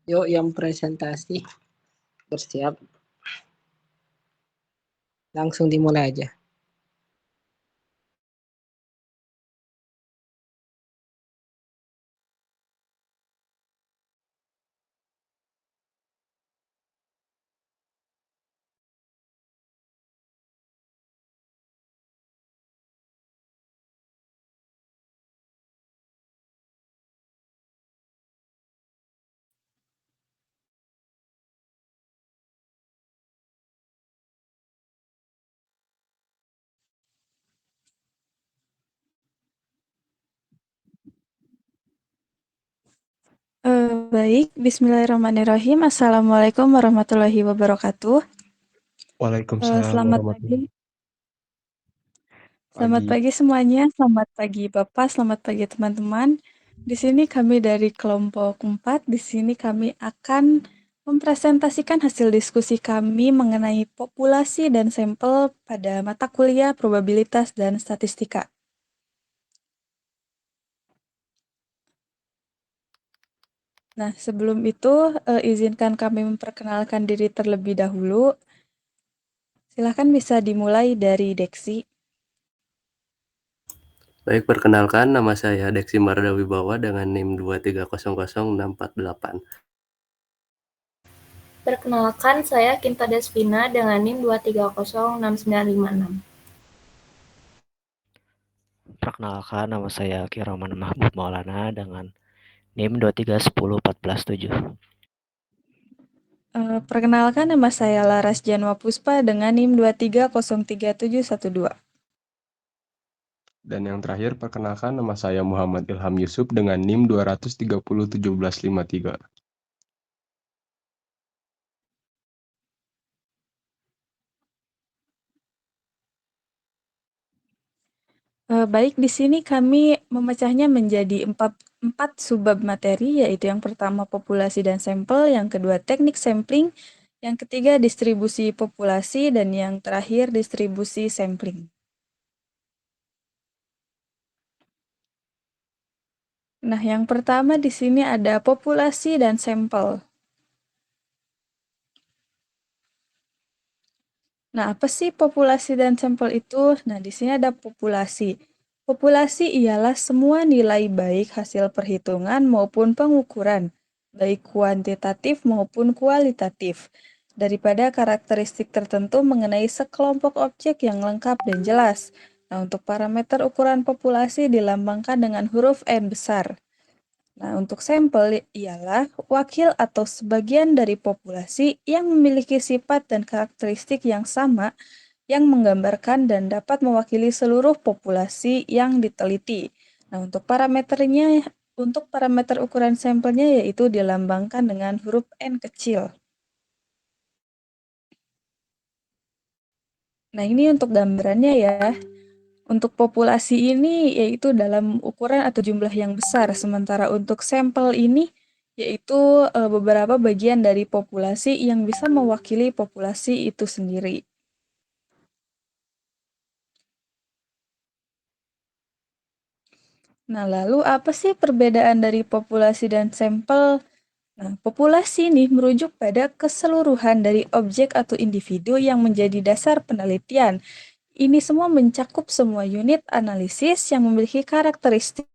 Yuk yang presentasi bersiap. Langsung dimulai aja. Baik, bismillahirrahmanirrahim. Assalamualaikum warahmatullahi wabarakatuh. Waalaikumsalam Selamat warahmatullahi pagi. Selamat pagi semuanya. Selamat pagi Bapak, selamat pagi teman-teman. Di sini kami dari kelompok 4. Di sini kami akan mempresentasikan hasil diskusi kami mengenai populasi dan sampel pada mata kuliah probabilitas dan statistika. Nah, sebelum itu, izinkan kami memperkenalkan diri terlebih dahulu. Silakan bisa dimulai dari Deksi. Baik, perkenalkan nama saya Deksi Mardawibawa dengan NIM 2300648. Perkenalkan, saya Kinta Desvina dengan NIM 2306956. Perkenalkan, nama saya Kiroman Mahmud Maulana dengan NIM 2310417. Perkenalkan, nama saya Laras Janwa Puspa dengan NIM 2303712. Dan yang terakhir, perkenalkan nama saya Muhammad Ilham Yusuf dengan NIM 2301753. Baik, di sini kami memecahnya menjadi empat subbab materi, yaitu yang pertama populasi dan sampel, yang kedua teknik sampling, yang ketiga distribusi populasi, dan yang terakhir distribusi sampling. Nah, yang pertama di sini ada populasi dan sampel. Nah, apa sih populasi dan sampel itu? Nah, di sini ada populasi. Populasi ialah semua nilai baik hasil perhitungan maupun pengukuran, baik kuantitatif maupun kualitatif, daripada karakteristik tertentu mengenai sekelompok objek yang lengkap dan jelas. Nah, untuk parameter ukuran populasi dilambangkan dengan huruf N besar. Nah, untuk sampel ialah wakil atau sebagian dari populasi yang memiliki sifat dan karakteristik yang sama yang menggambarkan dan dapat mewakili seluruh populasi yang diteliti. Nah, untuk parameter ukuran sampelnya yaitu dilambangkan dengan huruf N kecil. Nah, ini untuk gambarannya ya. Untuk populasi ini yaitu dalam ukuran atau jumlah yang besar, sementara untuk sampel ini yaitu beberapa bagian dari populasi yang bisa mewakili populasi itu sendiri. Nah, lalu apa sih perbedaan dari populasi dan sampel? Nah, populasi ini merujuk pada keseluruhan dari objek atau individu yang menjadi dasar penelitian. Ini semua mencakup semua unit analisis yang memiliki karakteristik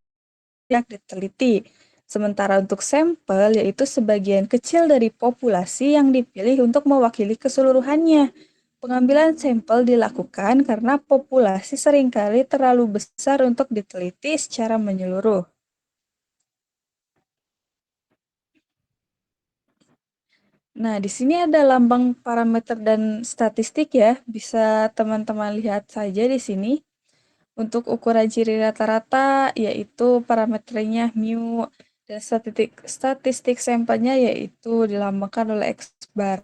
yang diteliti. Sementara untuk sampel, yaitu sebagian kecil dari populasi yang dipilih untuk mewakili keseluruhannya. Pengambilan sampel dilakukan karena populasi seringkali terlalu besar untuk diteliti secara menyeluruh. Nah, di sini ada lambang parameter dan statistik ya. Bisa teman-teman lihat saja di sini. Untuk ukuran ciri rata-rata yaitu parameternya mu dan statistik sampelnya yaitu dilambangkan oleh X bar.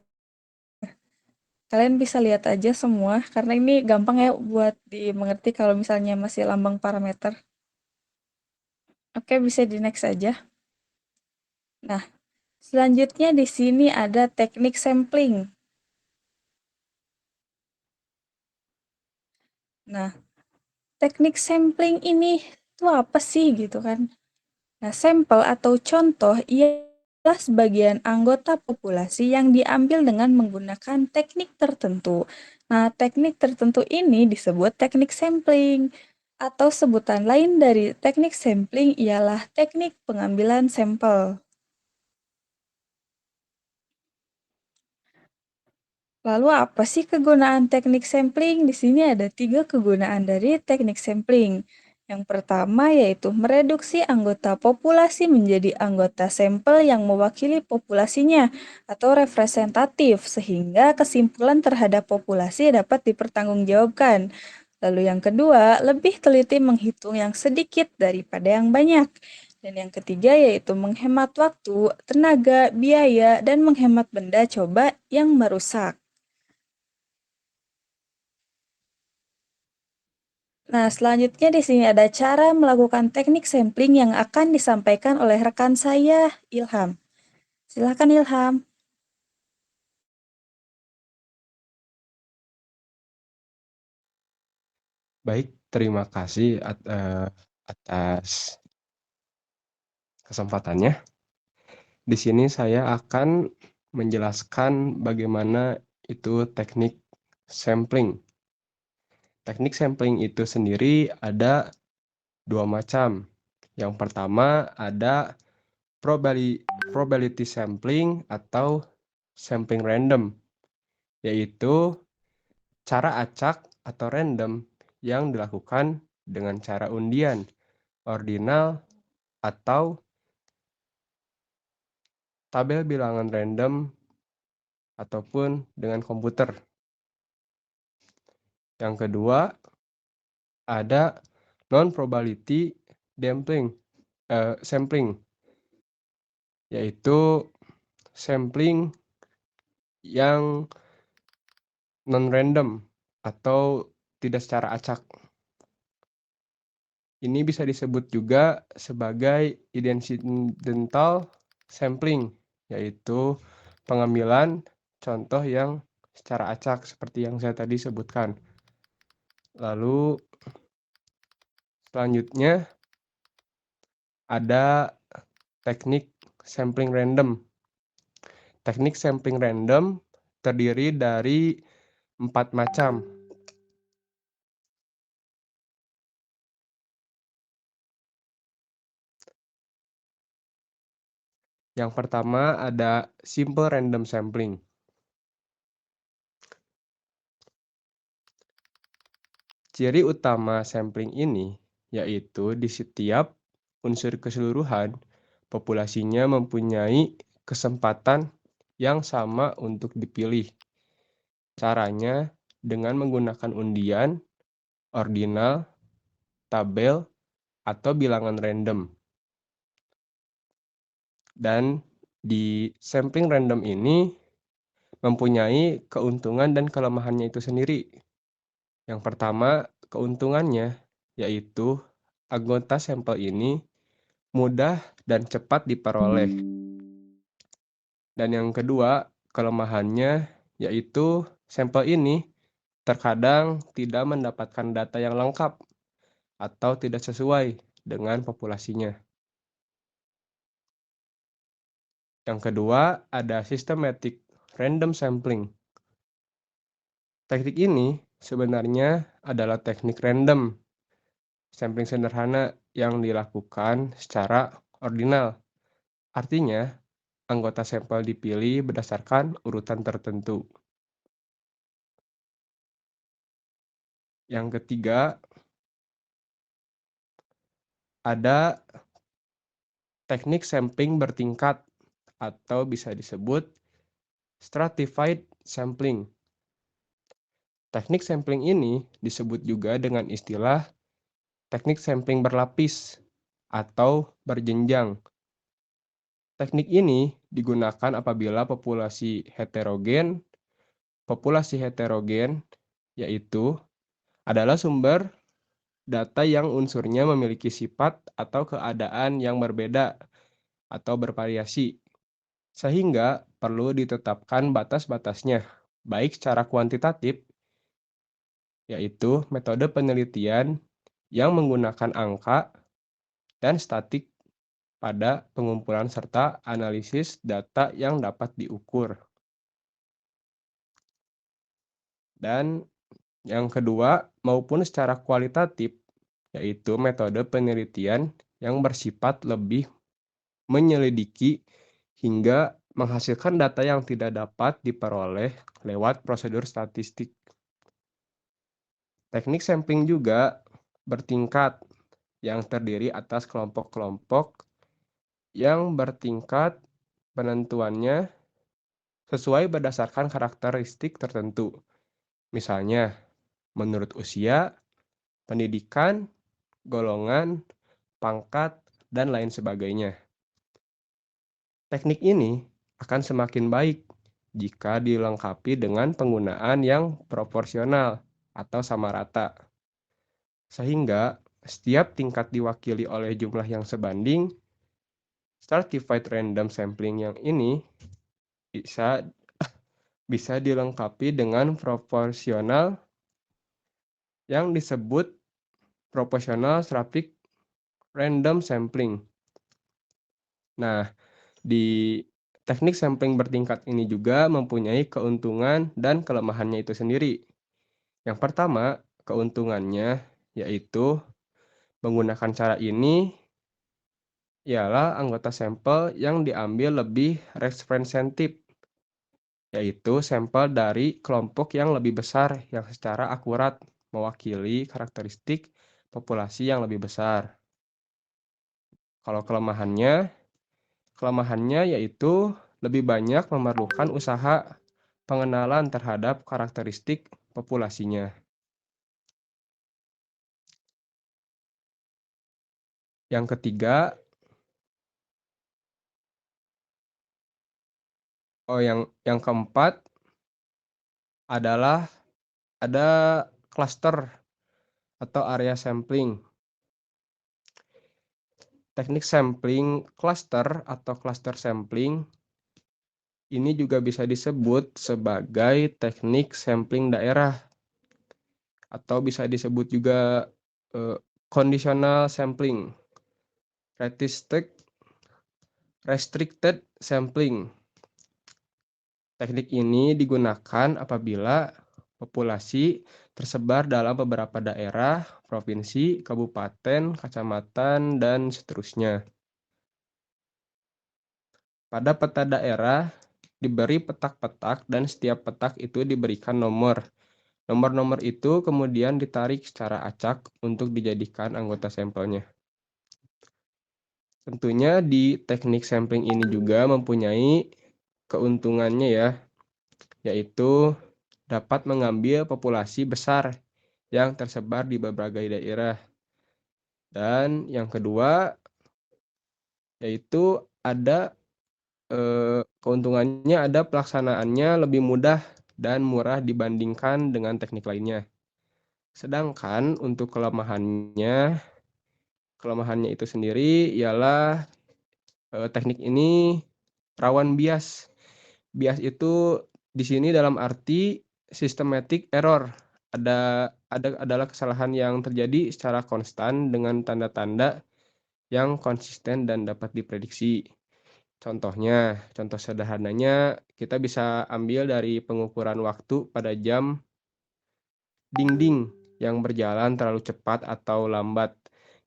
Kalian bisa lihat aja semua karena ini gampang ya buat dimengerti kalau misalnya masih lambang parameter. Oke, bisa di next aja. Nah, selanjutnya di sini ada teknik sampling. Nah, teknik sampling ini itu apa sih gitu kan? Nah, sampel atau contoh ia adalah sebagian anggota populasi yang diambil dengan menggunakan teknik tertentu. Nah, teknik tertentu ini disebut teknik sampling. Atau sebutan lain dari teknik sampling ialah teknik pengambilan sampel. Lalu apa sih kegunaan teknik sampling? Di sini ada 3 kegunaan dari teknik sampling. Yang pertama yaitu mereduksi anggota populasi menjadi anggota sampel yang mewakili populasinya atau representatif sehingga kesimpulan terhadap populasi dapat dipertanggungjawabkan. Lalu yang kedua, lebih teliti menghitung yang sedikit daripada yang banyak. Dan yang ketiga yaitu menghemat waktu, tenaga, biaya, dan menghemat benda coba yang merusak. Nah, selanjutnya di sini ada cara melakukan teknik sampling yang akan disampaikan oleh rekan saya, Ilham. Silakan Ilham. Baik, terima kasih atas kesempatannya. Di sini saya akan menjelaskan bagaimana itu teknik sampling. Teknik sampling itu sendiri ada 2 macam. Yang pertama ada probability sampling atau sampling random, yaitu cara acak atau random yang dilakukan dengan cara undian, ordinal, atau tabel bilangan random, ataupun dengan komputer. Yang kedua, ada non-probability sampling, yaitu sampling yang non-random atau tidak secara acak. Ini bisa disebut juga sebagai incidental sampling, yaitu pengambilan contoh yang secara acak seperti yang saya tadi sebutkan. Lalu selanjutnya ada teknik sampling random. Teknik sampling random terdiri dari 4 macam. Yang pertama ada simple random sampling. Ciri utama sampling ini yaitu di setiap unsur keseluruhan populasinya mempunyai kesempatan yang sama untuk dipilih. Caranya dengan menggunakan undian, ordinal, tabel, atau bilangan random. Dan di sampling random ini mempunyai keuntungan dan kelemahannya itu sendiri. Yang pertama, keuntungannya yaitu anggota sampel ini mudah dan cepat diperoleh. Dan yang kedua, kelemahannya yaitu sampel ini terkadang tidak mendapatkan data yang lengkap atau tidak sesuai dengan populasinya. Yang kedua, ada systematic random sampling. Teknik ini sebenarnya adalah teknik random sampling sederhana yang dilakukan secara ordinal. Artinya, anggota sampel dipilih berdasarkan urutan tertentu. Yang ketiga, ada teknik sampling bertingkat atau bisa disebut stratified sampling. Teknik sampling ini disebut juga dengan istilah teknik sampling berlapis atau berjenjang. Teknik ini digunakan apabila populasi heterogen yaitu adalah sumber data yang unsurnya memiliki sifat atau keadaan yang berbeda atau bervariasi, sehingga perlu ditetapkan batas-batasnya, baik secara kuantitatif, yaitu metode penelitian yang menggunakan angka, dan statik, pada pengumpulan serta analisis data yang dapat diukur. Dan yang kedua, maupun secara kualitatif, yaitu metode penelitian yang bersifat lebih menyelidiki hingga menghasilkan data yang tidak dapat diperoleh lewat prosedur statistik. Teknik sampling juga bertingkat yang terdiri atas kelompok-kelompok yang bertingkat penentuannya sesuai berdasarkan karakteristik tertentu. Misalnya, menurut usia, pendidikan, golongan, pangkat, dan lain sebagainya. Teknik ini akan semakin baik jika dilengkapi dengan penggunaan yang proporsional atau sama rata. Sehingga setiap tingkat diwakili oleh jumlah yang sebanding, Stratified Random Sampling yang ini bisa dilengkapi dengan proporsional yang disebut Proportional Stratified Random Sampling. Nah, di teknik sampling bertingkat ini juga mempunyai keuntungan dan kelemahannya itu sendiri. Yang pertama, keuntungannya yaitu menggunakan cara ini ialah anggota sampel yang diambil lebih representatif, yaitu sampel dari kelompok yang lebih besar yang secara akurat mewakili karakteristik populasi yang lebih besar. Kalau kelemahannya yaitu lebih banyak memerlukan usaha pengenalan terhadap karakteristik populasinya. Yang ketiga, yang keempat adalah ada cluster atau area sampling. Teknik sampling cluster atau cluster sampling ini juga bisa disebut sebagai teknik sampling daerah atau bisa disebut juga conditional sampling, restricted sampling. Teknik ini digunakan apabila populasi tersebar dalam beberapa daerah, provinsi, kabupaten, kecamatan, dan seterusnya. Pada peta daerah diberi petak-petak dan setiap petak itu diberikan nomor. Nomor-nomor itu kemudian ditarik secara acak untuk dijadikan anggota sampelnya. Tentunya di teknik sampling ini juga mempunyai keuntungannya ya, yaitu dapat mengambil populasi besar yang tersebar di berbagai daerah. Dan yang kedua, yaitu ada keuntungannya ada pelaksanaannya lebih mudah dan murah dibandingkan dengan teknik lainnya. Sedangkan untuk kelemahannya itu sendiri ialah teknik ini rawan bias. Bias itu di sini dalam arti systematic error. Adalah kesalahan yang terjadi secara konstan dengan tanda-tanda yang konsisten dan dapat diprediksi. Contoh sederhananya kita bisa ambil dari pengukuran waktu pada jam dinding yang berjalan terlalu cepat atau lambat.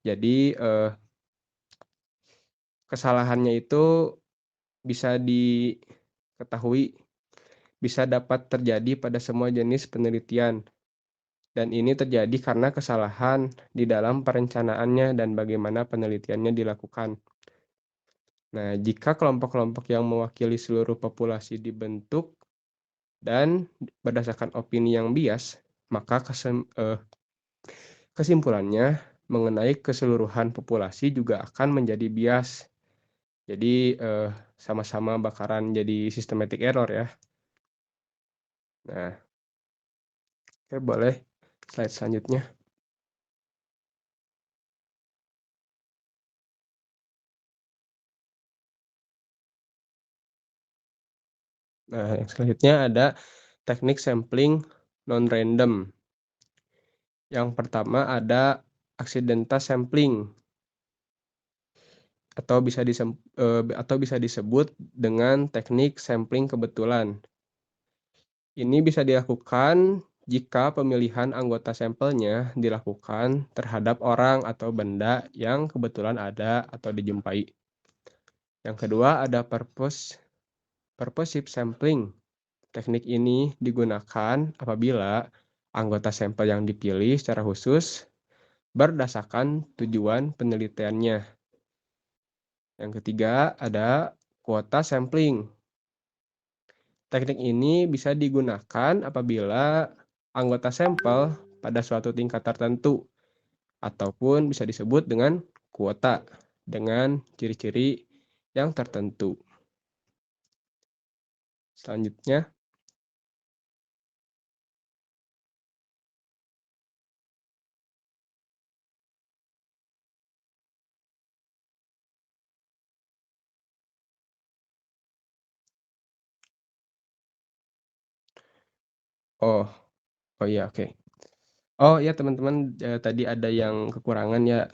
Jadi kesalahannya itu bisa diketahui, bisa dapat terjadi pada semua jenis penelitian. Dan ini terjadi karena kesalahan di dalam perencanaannya dan bagaimana penelitiannya dilakukan. Nah, jika kelompok-kelompok yang mewakili seluruh populasi dibentuk dan berdasarkan opini yang bias, maka kesimpulannya mengenai keseluruhan populasi juga akan menjadi bias. Jadi sama-sama bakaran jadi systematic error ya. Nah, oke, boleh slide selanjutnya. Nah, yang selanjutnya ada teknik sampling non-random. Yang pertama ada accidental sampling. atau bisa disebut dengan teknik sampling kebetulan. Ini bisa dilakukan jika pemilihan anggota sampelnya dilakukan terhadap orang atau benda yang kebetulan ada atau dijumpai. Yang kedua ada purposive sampling. Teknik ini digunakan apabila anggota sampel yang dipilih secara khusus berdasarkan tujuan penelitiannya. Yang ketiga ada kuota sampling. Teknik ini bisa digunakan apabila anggota sampel pada suatu tingkat tertentu ataupun bisa disebut dengan kuota dengan ciri-ciri yang tertentu. Selanjutnya, oh iya, oke. Oh ya teman-teman, tadi ada yang kekurangan ya.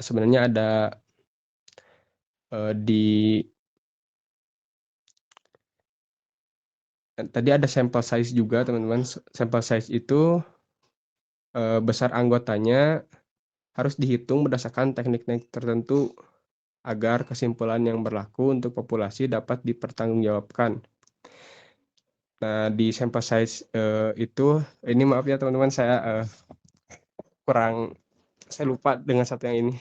Sebenarnya ada tadi ada sampel size juga teman-teman. Sampel size itu besar anggotanya harus dihitung berdasarkan teknik-teknik tertentu agar kesimpulan yang berlaku untuk populasi dapat dipertanggungjawabkan. Nah, di sampel size itu, ini maaf ya teman-teman, saya lupa dengan satu yang ini.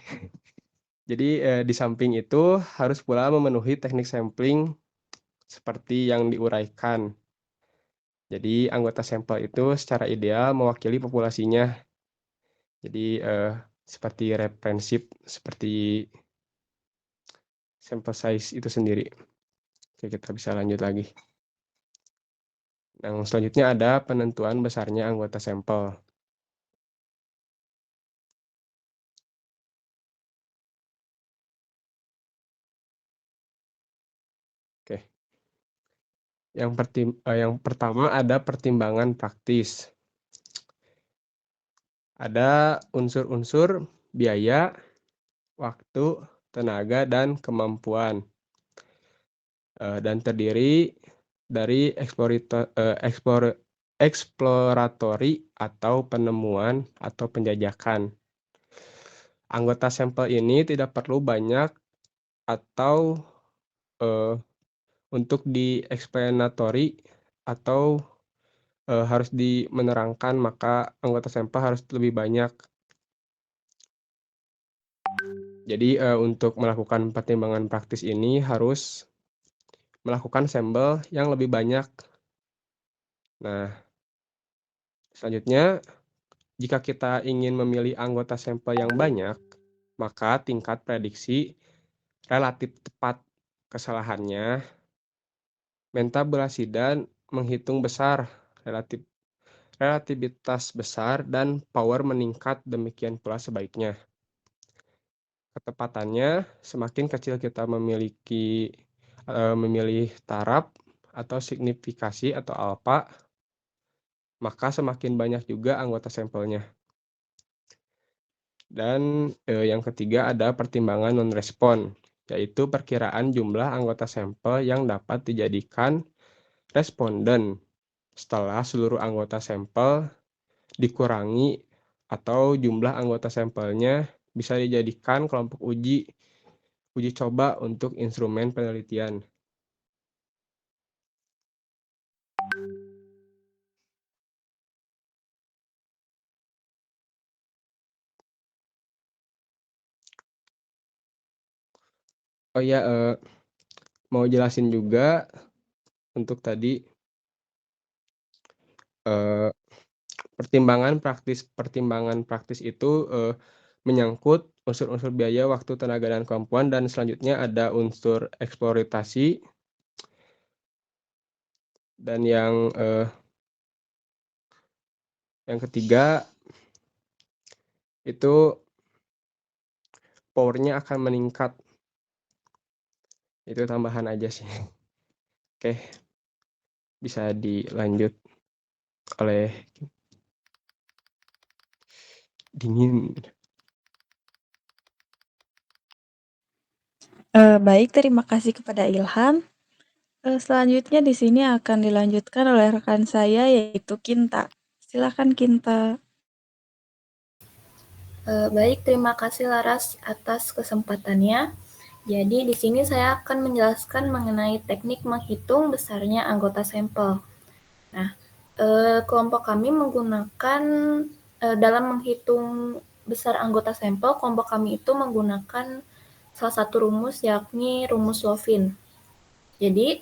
Jadi di samping itu harus pula memenuhi teknik sampling seperti yang diuraikan. Jadi anggota sampel itu secara ideal mewakili populasinya. Jadi seperti referensi, seperti sampel size itu sendiri. Oke, kita bisa lanjut lagi. Yang selanjutnya ada penentuan besarnya anggota sampel. Oke. Yang pertama ada pertimbangan praktis. Ada unsur-unsur biaya, waktu, tenaga, dan kemampuan. Dan terdiri dari eksploratory atau penemuan atau penjajakan. Anggota sampel ini tidak perlu banyak atau untuk di explanatory atau harus menerangkan, maka anggota sampel harus lebih banyak. Jadi untuk melakukan pertimbangan praktis ini harus melakukan sampel yang lebih banyak. Nah, selanjutnya jika kita ingin memilih anggota sampel yang banyak, maka tingkat prediksi relatif tepat kesalahannya mentabulasi dan menghitung besar, relativitas besar, dan power meningkat, demikian pula sebaiknya. Ketepatannya semakin kecil kita memilih taraf atau signifikasi atau alfa, maka semakin banyak juga anggota sampelnya. Dan yang ketiga ada pertimbangan non-respon, yaitu perkiraan jumlah anggota sampel yang dapat dijadikan responden setelah seluruh anggota sampel dikurangi atau jumlah anggota sampelnya bisa dijadikan kelompok uji coba untuk instrumen penelitian. Oh ya, mau jelasin juga untuk tadi pertimbangan praktis itu menyangkut unsur-unsur biaya, waktu, tenaga, dan kemampuan, dan selanjutnya ada unsur eksploitasi, dan yang ketiga itu powernya akan meningkat. Itu tambahan aja sih. Oke, bisa dilanjut oleh dingin. Baik, terima kasih kepada Ilham. Selanjutnya di sini akan dilanjutkan oleh rekan saya yaitu Kinta. Silakan Kinta. Baik, terima kasih Laras atas kesempatannya. Jadi di sini saya akan menjelaskan mengenai teknik menghitung besarnya anggota sampel. Nah, kelompok kami menggunakan dalam menghitung besar anggota sampel, kelompok kami itu menggunakan salah satu rumus yakni rumus Lovin. Jadi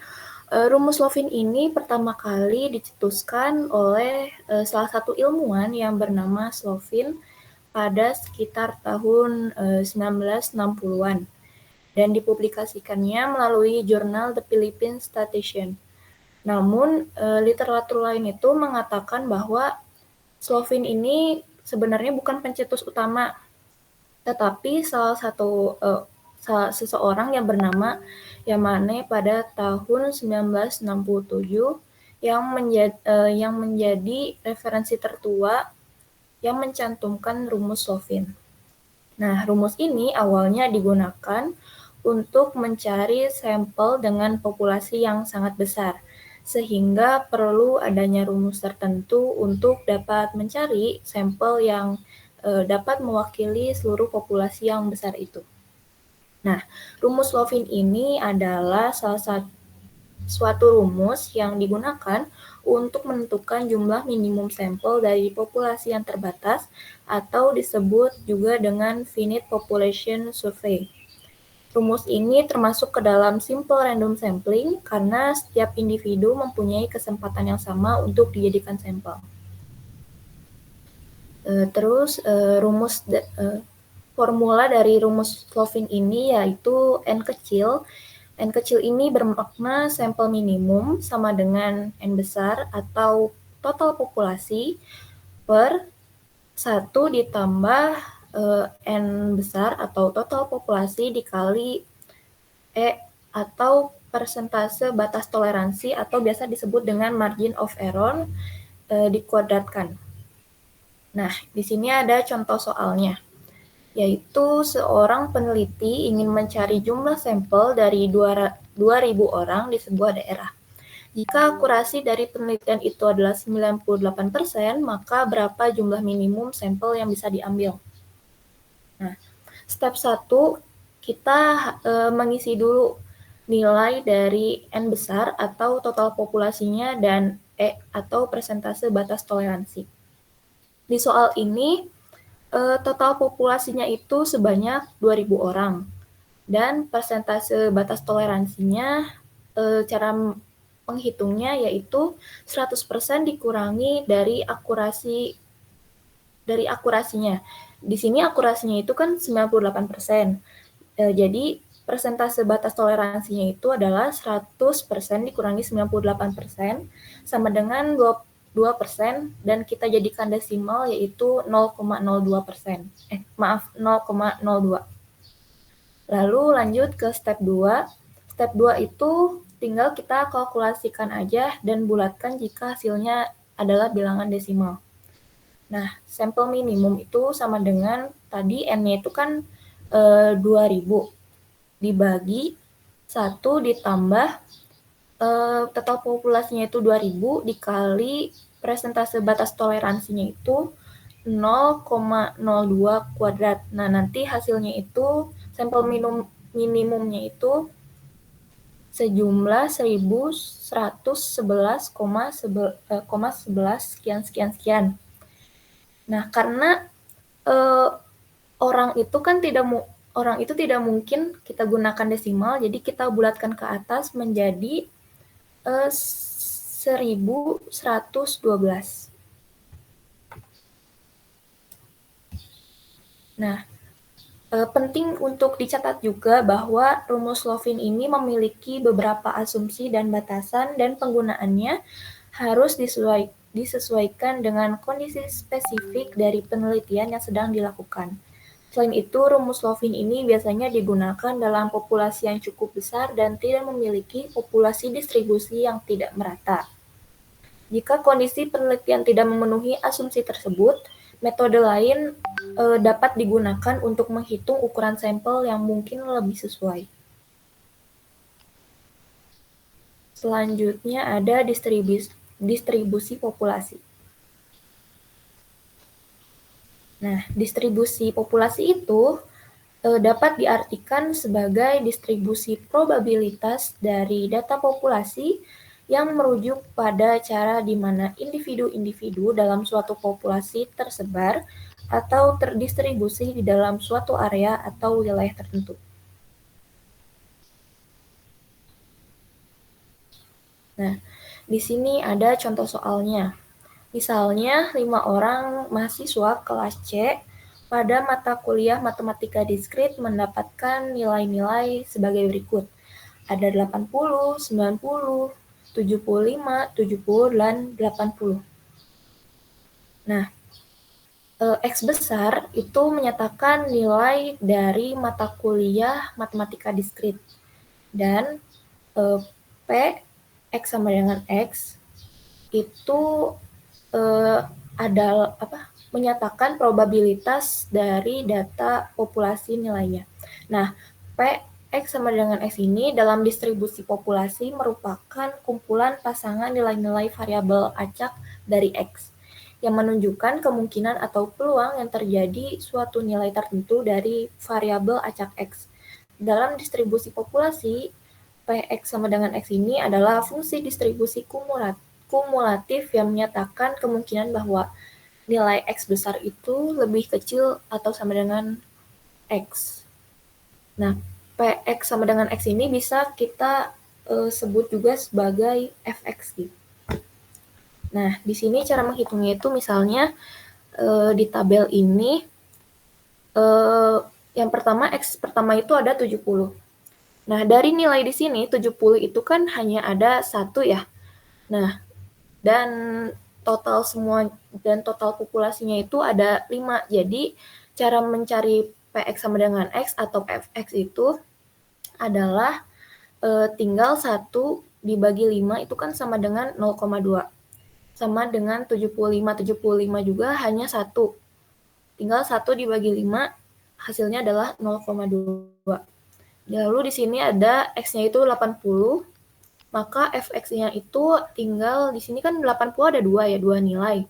rumus Lovin ini pertama kali dicetuskan oleh salah satu ilmuwan yang bernama Slovin pada sekitar tahun 1960-an dan dipublikasikannya melalui jurnal The Philippine Statistician. Namun literatur lain itu mengatakan bahwa Slovin ini sebenarnya bukan pencetus utama, tetapi seseorang yang bernama Yamane pada tahun 1967 yang menjadi referensi tertua yang mencantumkan rumus Slovin. Nah, rumus ini awalnya digunakan untuk mencari sampel dengan populasi yang sangat besar, sehingga perlu adanya rumus tertentu untuk dapat mencari sampel yang dapat mewakili seluruh populasi yang besar itu. Nah, rumus Lovin ini adalah suatu rumus yang digunakan untuk menentukan jumlah minimum sampel dari populasi yang terbatas atau disebut juga dengan finite population survey. Rumus ini termasuk ke dalam simple random sampling karena setiap individu mempunyai kesempatan yang sama untuk dijadikan sampel. Formula dari rumus Lovin ini yaitu N kecil. N kecil ini bermakna sampel minimum sama dengan N besar atau total populasi per 1 ditambah N besar atau total populasi dikali E atau persentase batas toleransi atau biasa disebut dengan margin of error dikuadratkan. Nah, di sini ada contoh soalnya, yaitu seorang peneliti ingin mencari jumlah sampel dari 2.000 orang di sebuah daerah. Jika akurasi dari penelitian itu adalah 98%, maka berapa jumlah minimum sampel yang bisa diambil? Nah, step 1, kita mengisi dulu nilai dari N besar atau total populasinya dan E atau persentase batas toleransi. Di soal ini, total populasinya itu sebanyak 2.000 orang. Dan persentase batas toleransinya, cara menghitungnya yaitu 100% dikurangi dari akurasinya. Di sini akurasinya itu kan 98%. Jadi persentase batas toleransinya itu adalah 100% dikurangi 98% sama dengan 2% dan kita jadikan desimal yaitu 0,02%. 0,02. Lalu lanjut ke step 2. Step 2 itu tinggal kita kalkulasikan aja dan bulatkan jika hasilnya adalah bilangan desimal. Nah, sampel minimum itu sama dengan tadi N-nya itu kan 2.000 dibagi 1 ditambah total populasinya itu 2.000 dikali persentase batas toleransinya itu 0,02 kuadrat. Nah, nanti hasilnya itu sampel minimumnya itu sejumlah 1.111,11 sekian. Nah, karena orang itu tidak mungkin kita gunakan desimal, jadi kita bulatkan ke atas menjadi 1.112. Nah, penting untuk dicatat juga bahwa rumus Lovin ini memiliki beberapa asumsi dan batasan dan penggunaannya harus disesuaikan dengan kondisi spesifik dari penelitian yang sedang dilakukan. Selain itu, rumus Lovin ini biasanya digunakan dalam populasi yang cukup besar dan tidak memiliki populasi distribusi yang tidak merata. Jika kondisi penelitian tidak memenuhi asumsi tersebut, metode lain dapat digunakan untuk menghitung ukuran sampel yang mungkin lebih sesuai. Selanjutnya ada distribusi populasi. Nah, distribusi populasi itu dapat diartikan sebagai distribusi probabilitas dari data populasi yang merujuk pada cara di mana individu-individu dalam suatu populasi tersebar atau terdistribusi di dalam suatu area atau wilayah tertentu. Nah, di sini ada contoh soalnya. Misalnya, 5 orang mahasiswa kelas C pada mata kuliah matematika diskrit mendapatkan nilai-nilai sebagai berikut. Ada 80, 90, 75, 70, dan 80. Nah, X besar itu menyatakan nilai dari mata kuliah matematika diskrit. Dan P, X sama dengan X, itu menyatakan probabilitas dari data populasi nilainya. Nah, P, X sama dengan X ini dalam distribusi populasi merupakan kumpulan pasangan nilai-nilai variabel acak dari X yang menunjukkan kemungkinan atau peluang yang terjadi suatu nilai tertentu dari variabel acak X. Dalam distribusi populasi, Px sama dengan X ini adalah fungsi distribusi kumulatif yang menyatakan kemungkinan bahwa nilai X besar itu lebih kecil atau sama dengan X. Nah, Px sama dengan X ini bisa kita sebut juga sebagai Fx gitu. Nah, di sini cara menghitungnya itu misalnya di tabel ini yang pertama X pertama itu ada 70. Nah, dari nilai di sini 70 itu kan hanya ada 1 ya. Nah, dan total populasinya itu ada 5. Jadi, cara mencari Px sama dengan X atau Fx itu adalah tinggal 1 dibagi 5 itu kan sama dengan 0,2. Sama dengan 75. 75 juga hanya 1. Tinggal 1 dibagi 5, hasilnya adalah 0,2. Lalu di sini ada X-nya itu 80, maka Fx-nya itu tinggal, di sini kan 80 ada 2 ya, 2 nilai.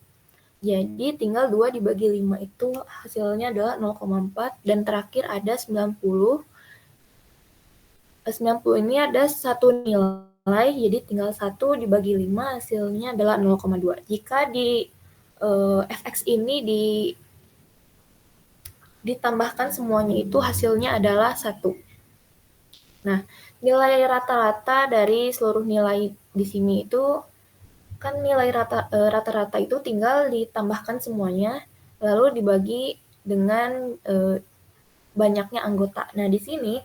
Jadi tinggal 2 dibagi 5 itu hasilnya adalah 0,4, dan terakhir ada 90. 90 ini ada 1 nilai, jadi tinggal 1 dibagi 5 hasilnya adalah 0,2. Jika di Fx ini ditambahkan semuanya itu hasilnya adalah 1. Nah, nilai rata-rata dari seluruh nilai di sini itu kan nilai rata-rata itu tinggal ditambahkan semuanya lalu dibagi dengan banyaknya anggota. Nah, di sini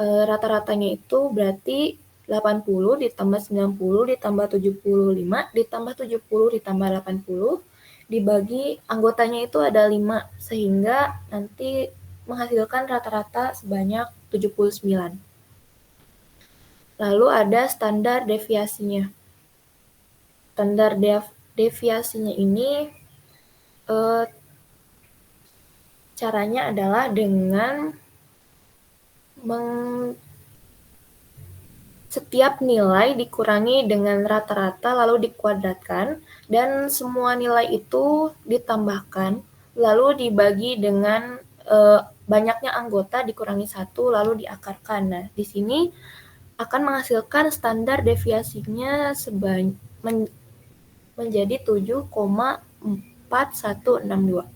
rata-ratanya itu berarti 80 ditambah 90 ditambah 75 ditambah 70 ditambah 80 dibagi anggotanya itu ada 5 sehingga nanti menghasilkan rata-rata sebanyak 79. Lalu ada standar deviasinya. Standar deviasinya ini caranya adalah dengan setiap nilai dikurangi dengan rata-rata lalu dikuadratkan dan semua nilai itu ditambahkan lalu dibagi dengan banyaknya anggota dikurangi 1 lalu diakarkan. Nah, di sini akan menghasilkan standar deviasinya menjadi 7,4162.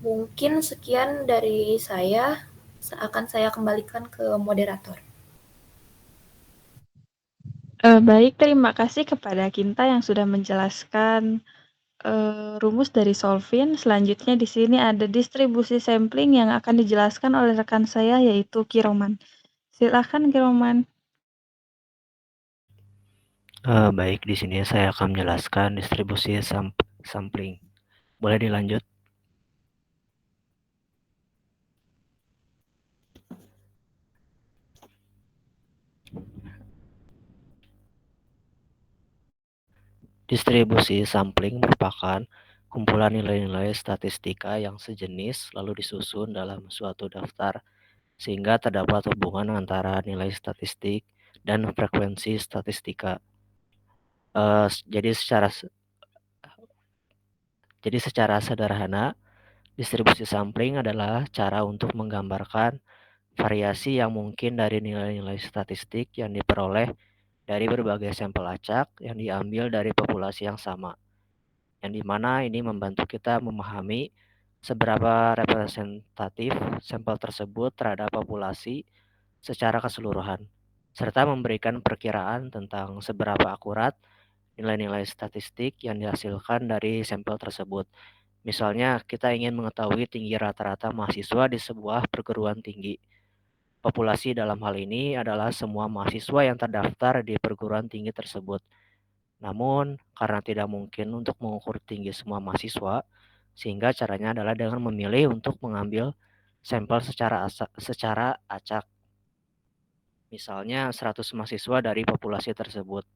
Mungkin sekian dari saya, akan saya kembalikan ke moderator. Baik, terima kasih kepada Kinta yang sudah menjelaskan rumus dari solvin. Selanjutnya di sini ada distribusi sampling yang akan dijelaskan oleh rekan saya yaitu Kiroman. Silakan Kiroman. Baik, di sini saya akan menjelaskan distribusi sampling. Boleh dilanjut? Distribusi sampling merupakan kumpulan nilai-nilai statistika yang sejenis lalu disusun dalam suatu daftar sehingga terdapat hubungan antara nilai statistik dan frekuensi statistika. Jadi secara sederhana, distribusi sampling adalah cara untuk menggambarkan variasi yang mungkin dari nilai-nilai statistik yang diperoleh dari berbagai sampel acak yang diambil dari populasi yang sama, yang dimana ini membantu kita memahami seberapa representatif sampel tersebut terhadap populasi secara keseluruhan, serta memberikan perkiraan tentang seberapa akurat nilai-nilai statistik yang dihasilkan dari sampel tersebut. Misalnya, kita ingin mengetahui tinggi rata-rata mahasiswa di sebuah perguruan tinggi. Populasi dalam hal ini adalah semua mahasiswa yang terdaftar di perguruan tinggi tersebut. Namun, karena tidak mungkin untuk mengukur tinggi semua mahasiswa, sehingga caranya adalah dengan memilih untuk mengambil sampel secara acak. Misalnya 100 mahasiswa dari populasi tersebut.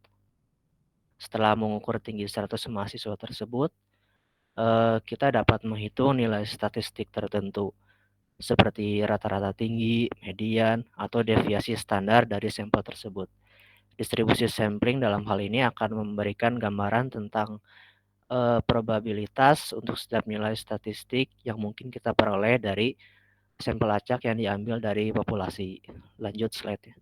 Setelah mengukur tinggi 100 mahasiswa tersebut, kita dapat menghitung nilai statistik tertentu, seperti rata-rata tinggi, median, atau deviasi standar dari sampel tersebut. Distribusi sampling dalam hal ini akan memberikan gambaran tentang probabilitas untuk setiap nilai statistik yang mungkin kita peroleh dari sampel acak yang diambil dari populasi. Lanjut slide ya.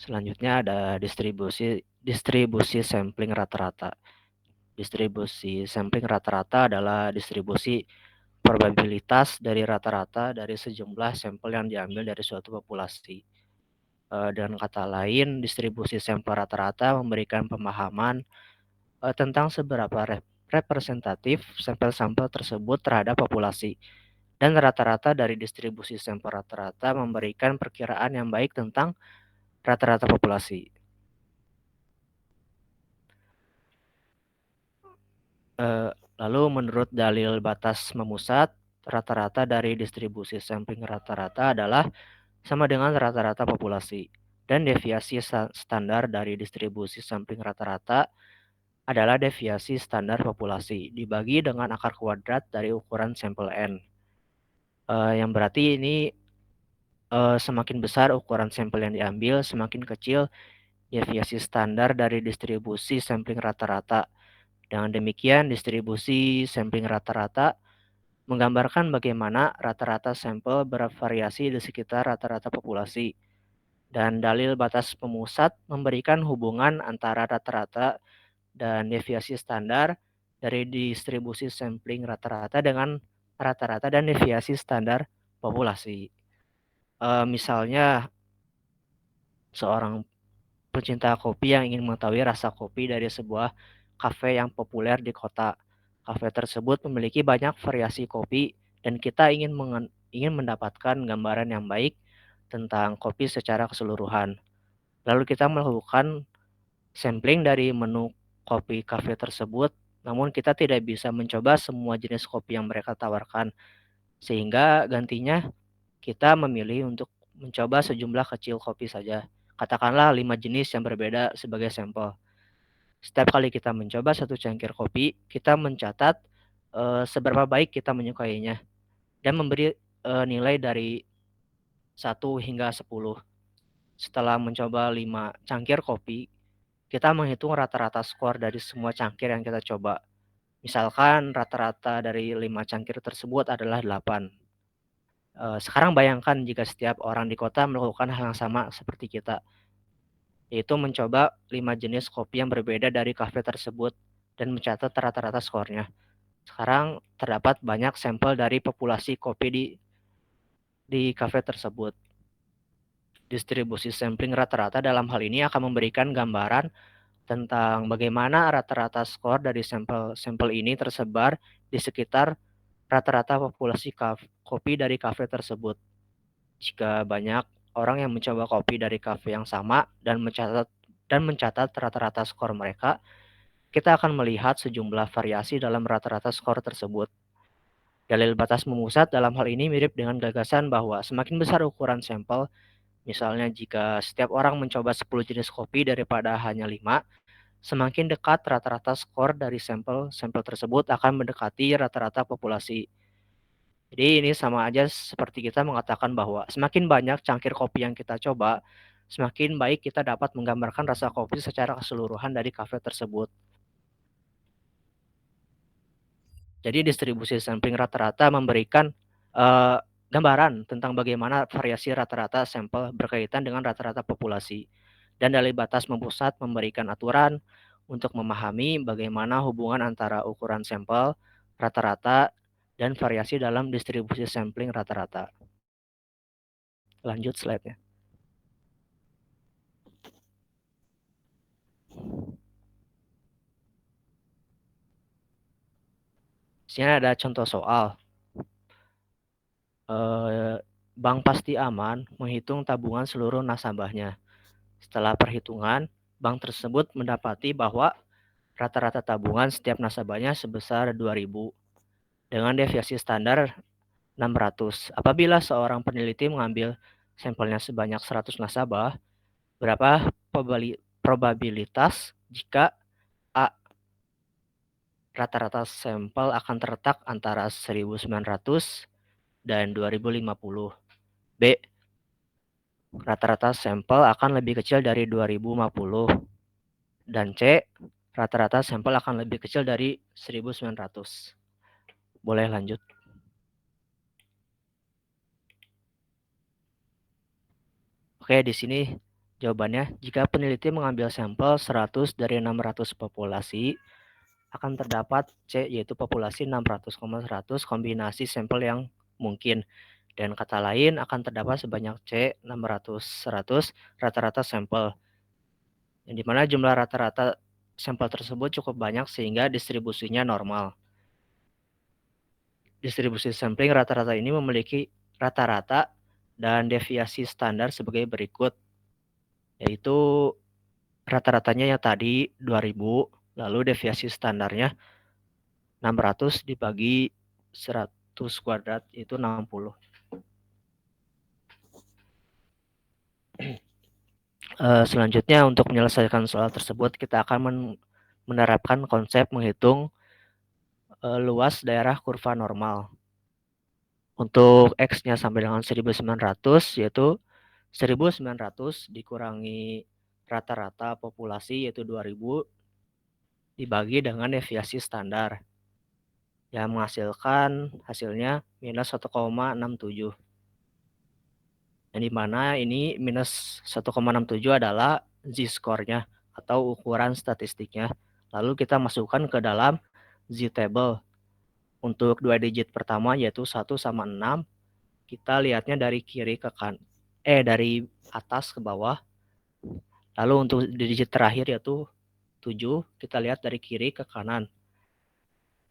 Selanjutnya ada distribusi sampling rata-rata. Distribusi sampling rata-rata adalah distribusi probabilitas dari rata-rata dari sejumlah sampel yang diambil dari suatu populasi. Dengan kata lain, distribusi sampel rata-rata memberikan pemahaman tentang seberapa representatif sampel-sampel tersebut terhadap populasi. Dan rata-rata dari distribusi sampel rata-rata memberikan perkiraan yang baik tentang rata-rata populasi. Lalu menurut dalil batas memusat, rata-rata dari distribusi sampling rata-rata adalah sama dengan rata-rata populasi. Dan deviasi standar dari distribusi sampling rata-rata adalah deviasi standar populasi dibagi dengan akar kuadrat dari ukuran sampel N. Yang berarti ini semakin besar ukuran sampel yang diambil, semakin kecil deviasi standar dari distribusi sampling rata-rata. Dengan demikian, distribusi sampling rata-rata menggambarkan bagaimana rata-rata sampel bervariasi di sekitar rata-rata populasi. Dan dalil batas pemusat memberikan hubungan antara rata-rata dan deviasi standar dari distribusi sampling rata-rata dengan rata-rata dan deviasi standar populasi. Misalnya, seorang pencinta kopi yang ingin mengetahui rasa kopi dari sebuah kafe yang populer di kota. Kafe tersebut memiliki banyak variasi kopi dan kita ingin mendapatkan gambaran yang baik tentang kopi secara keseluruhan. Lalu kita melakukan sampling dari menu kopi kafe tersebut, namun kita tidak bisa mencoba semua jenis kopi yang mereka tawarkan. Sehingga gantinya kita memilih untuk mencoba sejumlah kecil kopi saja. Katakanlah 5 jenis yang berbeda sebagai sampel. Setiap kali kita mencoba satu cangkir kopi, kita mencatat seberapa baik kita menyukainya dan memberi nilai dari 1 hingga 10. Setelah mencoba 5 cangkir kopi, kita menghitung rata-rata skor dari semua cangkir yang kita coba. Misalkan rata-rata dari 5 cangkir tersebut adalah 8. Sekarang bayangkan jika setiap orang di kota melakukan hal yang sama seperti kita, yaitu mencoba 5 jenis kopi yang berbeda dari kafe tersebut dan mencatat rata-rata skornya. Sekarang terdapat banyak sampel dari populasi kopi di kafe tersebut. Distribusi sampling rata-rata dalam hal ini akan memberikan gambaran tentang bagaimana rata-rata skor dari sampel ini tersebar di sekitar rata-rata populasi kopi dari kafe tersebut. Jika banyak orang yang mencoba kopi dari kafe yang sama dan mencatat rata-rata skor mereka, kita akan melihat sejumlah variasi dalam rata-rata skor tersebut. Dalil batas memusat dalam hal ini mirip dengan gagasan bahwa semakin besar ukuran sampel, misalnya jika setiap orang mencoba 10 jenis kopi daripada hanya 5, semakin dekat rata-rata skor dari sampel tersebut akan mendekati rata-rata populasi. Jadi ini sama aja seperti kita mengatakan bahwa semakin banyak cangkir kopi yang kita coba, semakin baik kita dapat menggambarkan rasa kopi secara keseluruhan dari kafe tersebut. Jadi distribusi sampling rata-rata memberikan gambaran tentang bagaimana variasi rata-rata sampel berkaitan dengan rata-rata populasi. Dan dari batas pusat memberikan aturan untuk memahami bagaimana hubungan antara ukuran sampel, rata-rata, dan variasi dalam distribusi sampling rata-rata. Lanjut slide-nya. Sini ada contoh soal. Bank Pasti Aman menghitung tabungan seluruh nasabahnya. Setelah perhitungan, bank tersebut mendapati bahwa rata-rata tabungan setiap nasabahnya sebesar 2.000 dengan deviasi standar 600. Apabila seorang peneliti mengambil sampelnya sebanyak 100 nasabah, berapa probabilitas jika A. Rata-rata sampel akan terletak antara 1.900 dan 2.050. B. Rata-rata sampel akan lebih kecil dari 2.050. Dan C. Rata-rata sampel akan lebih kecil dari 1.900. Boleh lanjut. Oke, di sini jawabannya. Jika peneliti mengambil sampel 100 dari 600 populasi, akan terdapat C, yaitu populasi 600,100 kombinasi sampel yang mungkin. Dan kata lain akan terdapat sebanyak C, 600-100 rata-rata sampel. Yang dimana jumlah rata-rata sampel tersebut cukup banyak sehingga distribusinya normal. Distribusi sampling rata-rata ini memiliki rata-rata dan deviasi standar sebagai berikut, yaitu rata-ratanya yang tadi 2.000, lalu deviasi standarnya 600 dibagi 100 kuadrat itu 60. Selanjutnya untuk menyelesaikan soal tersebut kita akan menerapkan konsep menghitung luas daerah kurva normal. Untuk X-nya sampai dengan 1.900 yaitu 1.900 dikurangi rata-rata populasi yaitu 2.000 dibagi dengan deviasi standar yang menghasilkan hasilnya minus 1,67. Yang dimana ini minus 1,67 adalah z-score-nya atau ukuran statistiknya. Lalu kita masukkan ke dalam z-table. Untuk 2 digit pertama yaitu 1 sama 6, kita lihatnya dari kiri ke kanan, dari atas ke bawah. Lalu untuk digit terakhir yaitu 7, kita lihat dari kiri ke kanan.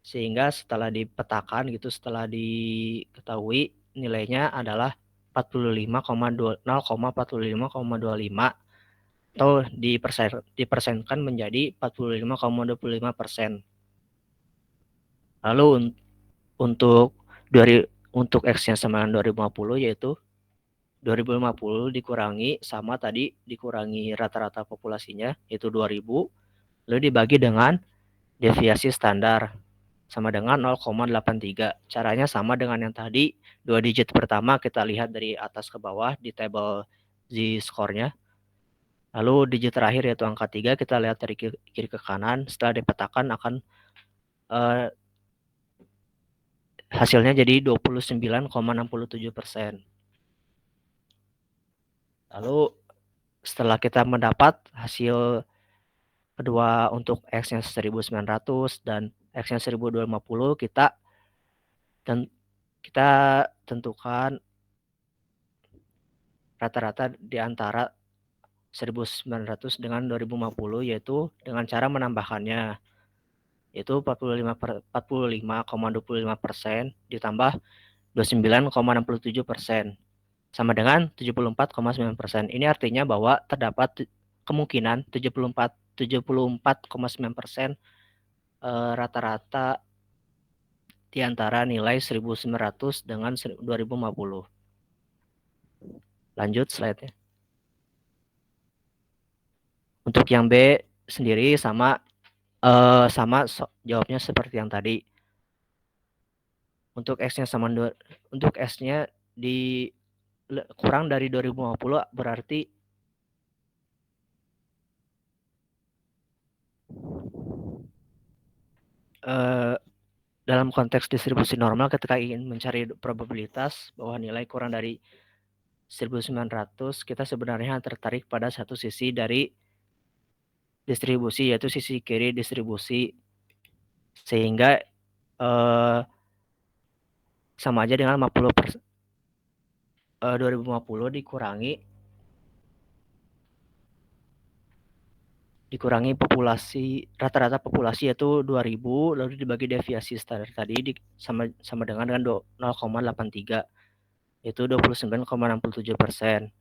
Sehingga setelah dipetakan gitu, setelah diketahui nilainya adalah 0,45,25 atau dipersenkan menjadi 45,25%. Lalu untuk X-nya sama dengan 2050 yaitu 2050 dikurangi sama tadi dikurangi rata-rata populasinya yaitu 2.000 lalu dibagi dengan deviasi standar sama dengan 0,83. Caranya sama dengan yang tadi, 2 digit pertama kita lihat dari atas ke bawah di tabel z-score-nya. Lalu digit terakhir yaitu angka 3 kita lihat dari kiri ke kanan. Setelah dipetakan akan hasilnya jadi 29,67%. Lalu setelah kita mendapat hasil kedua untuk X-nya 1.900 dan X-nya 1.250, kita tentukan rata-rata di antara 1.900 dengan 2.050 yaitu dengan cara menambahkannya, yaitu 45,25% ditambah 29,67% sama dengan 74,9%. Ini artinya bahwa terdapat kemungkinan 74,9% rata-rata di antara nilai 1.900 dengan 2.050. Lanjut slide-nya. Untuk yang B, sendiri sama jawabnya seperti yang tadi. Untuk X-nya untuk S-nya kurang dari 2050 berarti dalam konteks distribusi normal ketika ingin mencari probabilitas bahwa nilai kurang dari 1900, kita sebenarnya tertarik pada satu sisi dari distribusi, yaitu sisi kiri distribusi, sehingga sama aja dengan 50%, 2050 dikurangi populasi, rata-rata populasi yaitu 2000, lalu dibagi deviasi standar tadi sama dengan 0,83, yaitu 29,67%.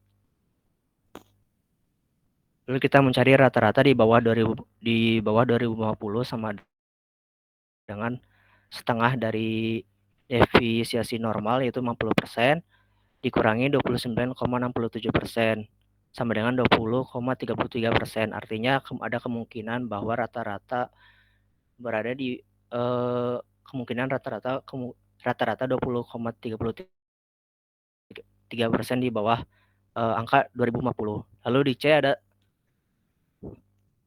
Lalu kita mencari rata-rata di bawah 2050 sama dengan setengah dari deviasi normal, yaitu 50%, dikurangi 29,67%, sama dengan 20,33%. Artinya ada kemungkinan bahwa rata-rata berada di kemungkinan rata-rata 20,33% di bawah angka 2050. Lalu di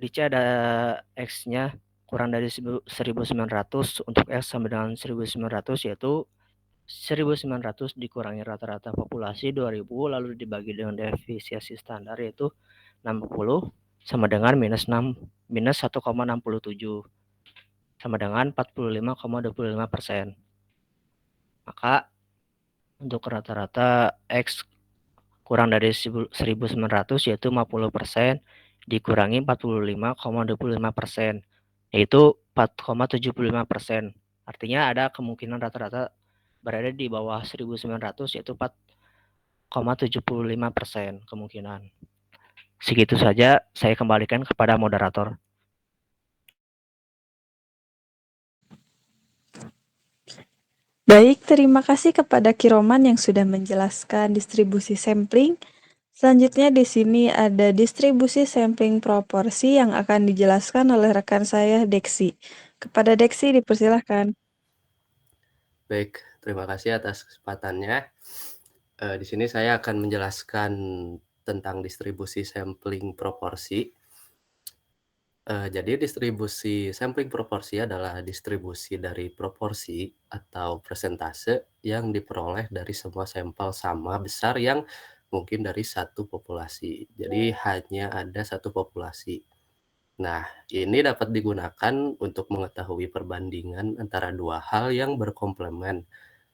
C ada X-nya kurang dari 1900. Untuk X sama dengan 1900 yaitu 1900 dikurangi rata-rata populasi 2000 lalu dibagi dengan deviasi standar yaitu 60 sama dengan minus 1,67 sama dengan 45,25%. Maka untuk rata-rata X kurang dari 1900 yaitu 50% dikurangi 45,25% yaitu 4,75%. Artinya ada kemungkinan rata-rata berada di bawah 1900 yaitu 4,75% kemungkinan. Segitu saja, saya kembalikan kepada moderator. Baik, terima kasih kepada Kiroman yang sudah menjelaskan distribusi sampling. Selanjutnya di sini ada distribusi sampling proporsi yang akan dijelaskan oleh rekan saya Deksi. Kepada Deksi dipersilahkan. Baik, terima kasih atas kesempatannya. Di sini saya akan menjelaskan tentang distribusi sampling proporsi. Jadi distribusi sampling proporsi adalah distribusi dari proporsi atau persentase yang diperoleh dari semua sampel sama besar yang mungkin dari satu populasi. Jadi hanya ada satu populasi. Nah, ini dapat digunakan untuk mengetahui perbandingan antara dua hal yang berkomplemen,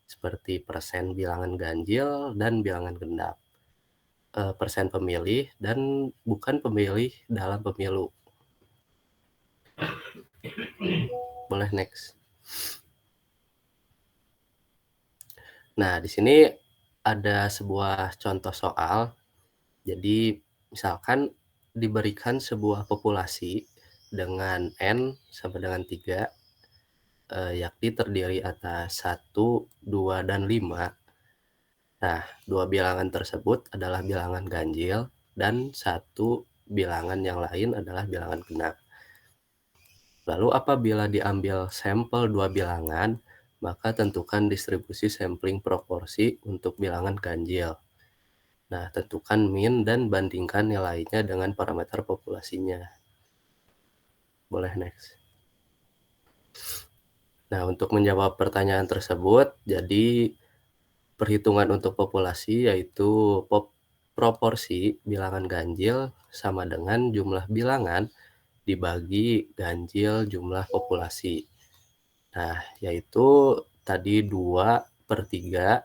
seperti persen bilangan ganjil dan bilangan genap, persen pemilih dan bukan pemilih dalam pemilu. Boleh next. Nah, di sini ada sebuah contoh soal. Jadi, misalkan diberikan sebuah populasi dengan N sama dengan 3, yakni terdiri atas 1, 2, dan 5. Nah, dua bilangan tersebut adalah bilangan ganjil dan satu bilangan yang lain adalah bilangan genap. Lalu apabila diambil sampel dua bilangan, maka tentukan distribusi sampling proporsi untuk bilangan ganjil. Nah, tentukan min dan bandingkan nilainya dengan parameter populasinya. Boleh next. Nah, untuk menjawab pertanyaan tersebut, jadi perhitungan untuk populasi yaitu proporsi bilangan ganjil sama dengan jumlah bilangan dibagi ganjil jumlah populasi. Nah, yaitu tadi 2/3.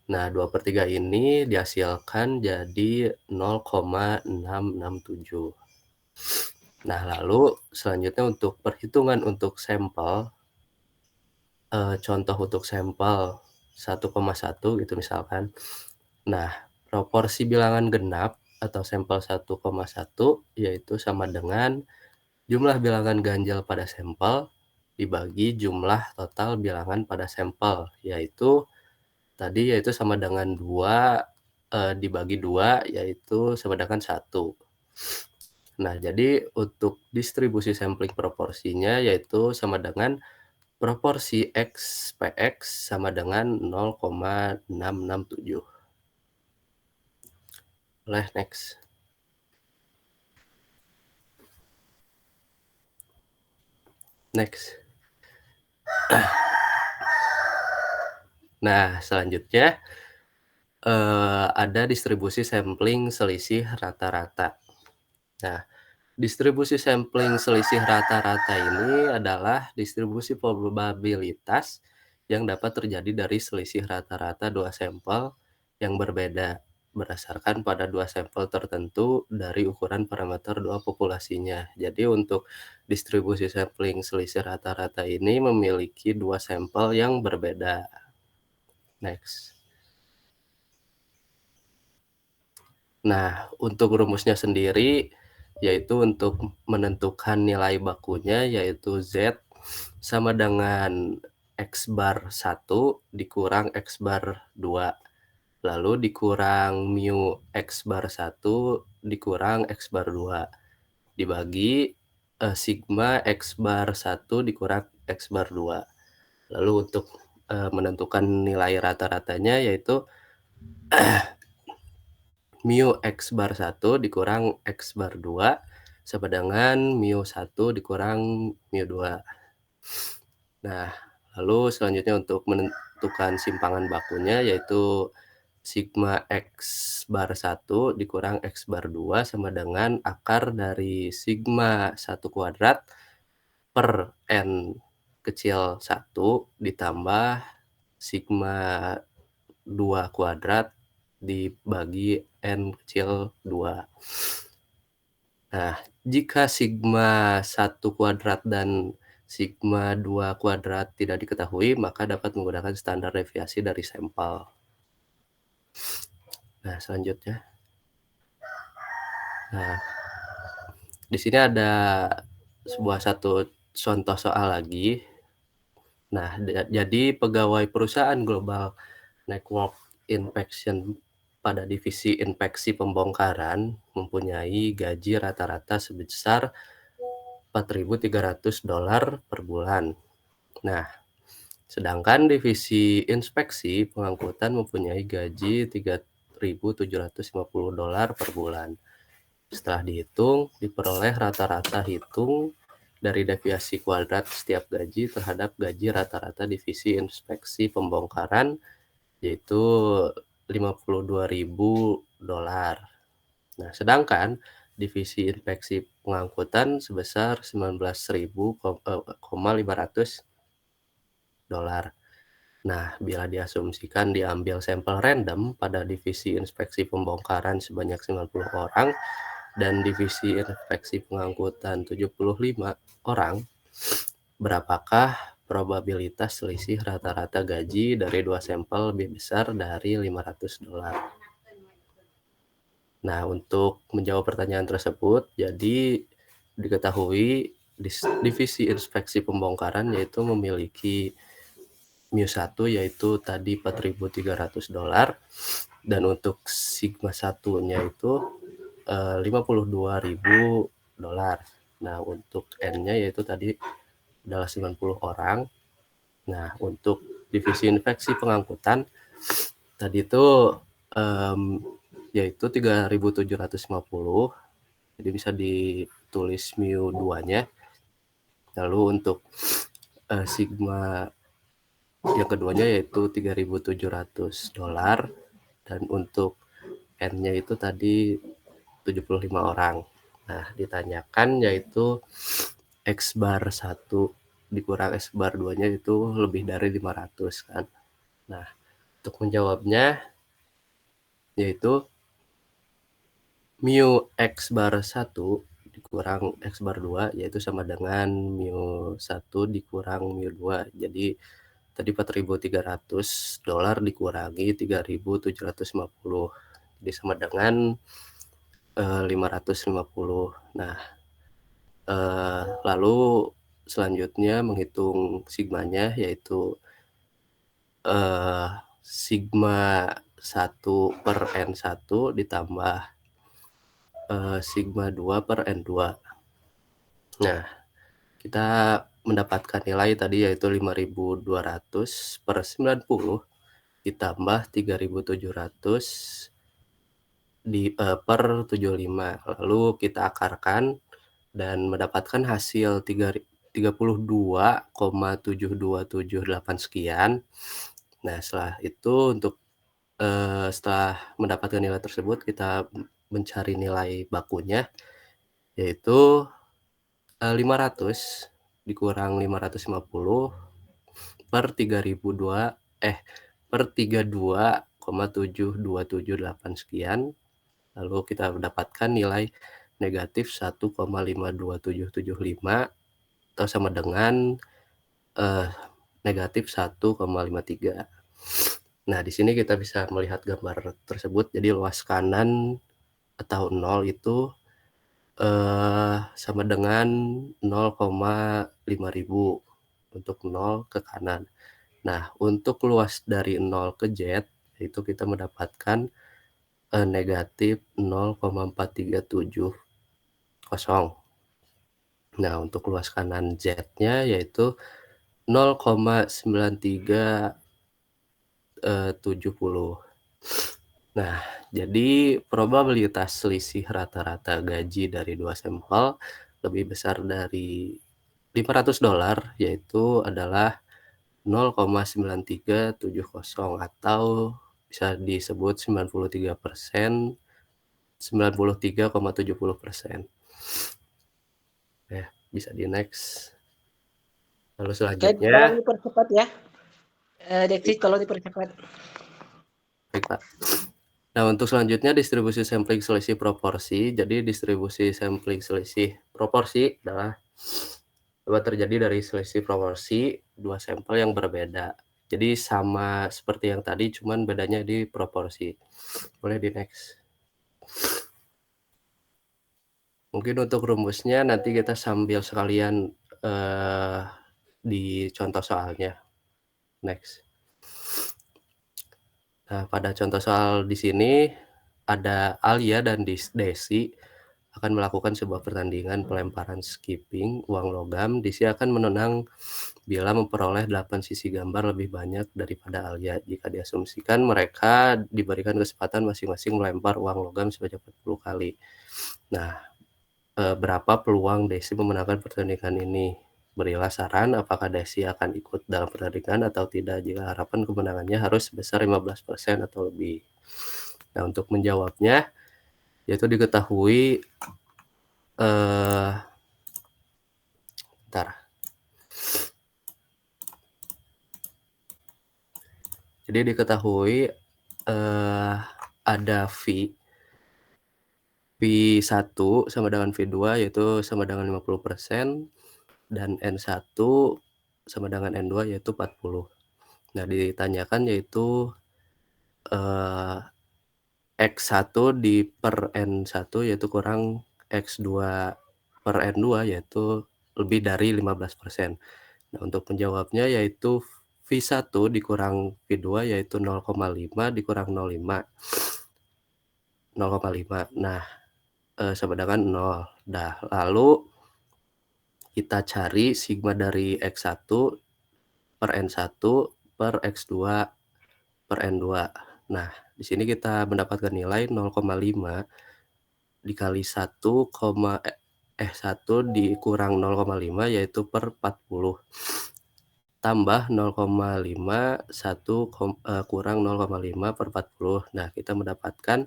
Nah, 2/3 ini dihasilkan jadi 0,667. Nah, lalu selanjutnya untuk perhitungan untuk sampel, contoh untuk sampel 1,1 gitu misalkan. Nah, proporsi bilangan genap atau sampel 1,1 yaitu sama dengan jumlah bilangan ganjil pada sampel dibagi jumlah total bilangan pada sampel, yaitu sama dengan 2 dibagi 2 yaitu sama dengan 1. Nah, jadi untuk distribusi sampling proporsinya yaitu sama dengan proporsi X PX sama dengan 0,667. Boleh next. Next. Nah, selanjutnya ada distribusi sampling selisih rata-rata. Nah, distribusi sampling selisih rata-rata ini adalah distribusi probabilitas yang dapat terjadi dari selisih rata-rata dua sampel yang berbeda berdasarkan pada dua sampel tertentu dari ukuran parameter dua populasinya. Jadi untuk distribusi sampling selisih rata-rata ini memiliki dua sampel yang berbeda. Next. Nah, untuk rumusnya sendiri yaitu untuk menentukan nilai bakunya yaitu Z sama dengan X bar 1 dikurang X bar 2. Lalu dikurang mu X bar 1 dikurang X bar 2. Dibagi sigma X bar 1 dikurang X bar 2. Lalu untuk menentukan nilai rata-ratanya yaitu mu X bar 1 dikurang X bar 2 sama dengan mu 1 dikurang mu 2. Nah, lalu selanjutnya untuk menentukan simpangan bakunya yaitu sigma X bar 1 dikurang X bar 2 sama dengan akar dari sigma 1 kuadrat per N kecil 1 ditambah sigma 2 kuadrat dibagi N kecil 2. Nah, jika sigma 1 kuadrat dan sigma 2 kuadrat tidak diketahui, maka dapat menggunakan standar deviasi dari sampel. Nah, selanjutnya. Nah, di sini ada satu contoh soal lagi. Nah, jadi pegawai perusahaan Global Network Inspection pada divisi inspeksi pembongkaran mempunyai gaji rata-rata sebesar $4.300 per bulan. Nah, sedangkan divisi inspeksi pengangkutan mempunyai gaji $3.750 per bulan. Setelah dihitung, diperoleh rata-rata hitung dari deviasi kuadrat setiap gaji terhadap gaji rata-rata divisi inspeksi pembongkaran yaitu $52.000. Nah, sedangkan divisi inspeksi pengangkutan sebesar $19.500. Nah, bila diasumsikan diambil sampel random pada divisi inspeksi pembongkaran sebanyak 90 orang dan divisi inspeksi pengangkutan 75 orang, berapakah probabilitas selisih rata-rata gaji dari dua sampel lebih besar dari $500? Nah, untuk menjawab pertanyaan tersebut, jadi diketahui divisi inspeksi pembongkaran yaitu memiliki mu 1 yaitu tadi $4.300 dan untuk sigma 1-nya itu $52.000. Nah, untuk N-nya yaitu tadi adalah 90 orang. Nah, untuk divisi inspeksi pengangkutan tadi itu yaitu 3.750. Jadi bisa ditulis mu 2-nya. Lalu untuk sigma yang keduanya yaitu $3.700 dan untuk N-nya itu tadi 75 orang. Nah, ditanyakan yaitu X bar 1 dikurang X bar 2-nya itu lebih dari 500 kan. Nah, untuk menjawabnya yaitu mu X bar 1 dikurang X bar 2 yaitu sama dengan mu 1 dikurang mu 2. Jadi tadi $4.300 dikurangi 3.750. Jadi sama dengan 550. Nah, lalu selanjutnya menghitung sigmanya yaitu sigma 1 per N1 ditambah sigma 2 per N2. Nah, kita mendapatkan nilai tadi yaitu 5.200 per 90 ditambah 3.700 per 75. Lalu kita akarkan dan mendapatkan hasil 32,7278 sekian. Nah, setelah itu setelah mendapatkan nilai tersebut, kita mencari nilai bakunya, yaitu 500 dikurang 550 per 32,72778 sekian. Lalu kita mendapatkan nilai negatif 1,52775 atau sama dengan negatif 1,53. Nah, di sini kita bisa melihat gambar tersebut. Jadi luas kanan atau 0 itu sama dengan 0,5000 untuk 0 ke kanan. Nah, untuk luas dari 0 ke Z itu kita mendapatkan negatif 0,4370. Nah, untuk luas kanan Z-nya yaitu 0,9370. Nah, jadi probabilitas selisih rata-rata gaji dari dua sampel lebih besar dari $500, yaitu adalah 0,9370 atau bisa disebut 93%, 93,70%. Bisa di next. Lalu selanjutnya. Tolong dipercepat ya. Dexis, tolong dipercepat. Baik, Pak. Nah, untuk selanjutnya distribusi sampling selisih proporsi. Jadi distribusi sampling selisih proporsi adalah dapat terjadi dari selisih proporsi dua sampel yang berbeda. Jadi sama seperti yang tadi, cuman bedanya di proporsi. Boleh di next. Mungkin untuk rumusnya nanti kita sambil sekalian di contoh soalnya. Next. Nah, pada contoh soal di sini ada Alia dan Desi akan melakukan sebuah pertandingan pelemparan skipping uang logam. Desi akan menang bila memperoleh 8 sisi gambar lebih banyak daripada Alia. Jika diasumsikan mereka diberikan kesempatan masing-masing melempar uang logam sebanyak 40 kali. Nah, berapa peluang Desi memenangkan pertandingan ini? Berilah saran apakah Desi akan ikut dalam pertandingan atau tidak jika harapan kemenangannya harus sebesar 15% atau lebih. Nah, untuk menjawabnya yaitu diketahui Jadi diketahui ada V1 sama dengan V2 yaitu sama dengan 50% dan N1 sama dengan N2 yaitu 40. Nah, ditanyakan yaitu X1 di per N1 yaitu kurang X2 per N2 yaitu lebih dari 15%. Nah, untuk menjawabnya yaitu V1 dikurang V2 yaitu 0,5 dikurang 0,5. Nah, sama dengan 0. Nah, lalu kita cari sigma dari X1 per N1 per X2 per N2. Nah, di sini kita mendapatkan nilai 0,5 dikali 1 dikurang 0,5 yaitu per 40 tambah 0,5 kurang 0,5 per 40. Nah, kita mendapatkan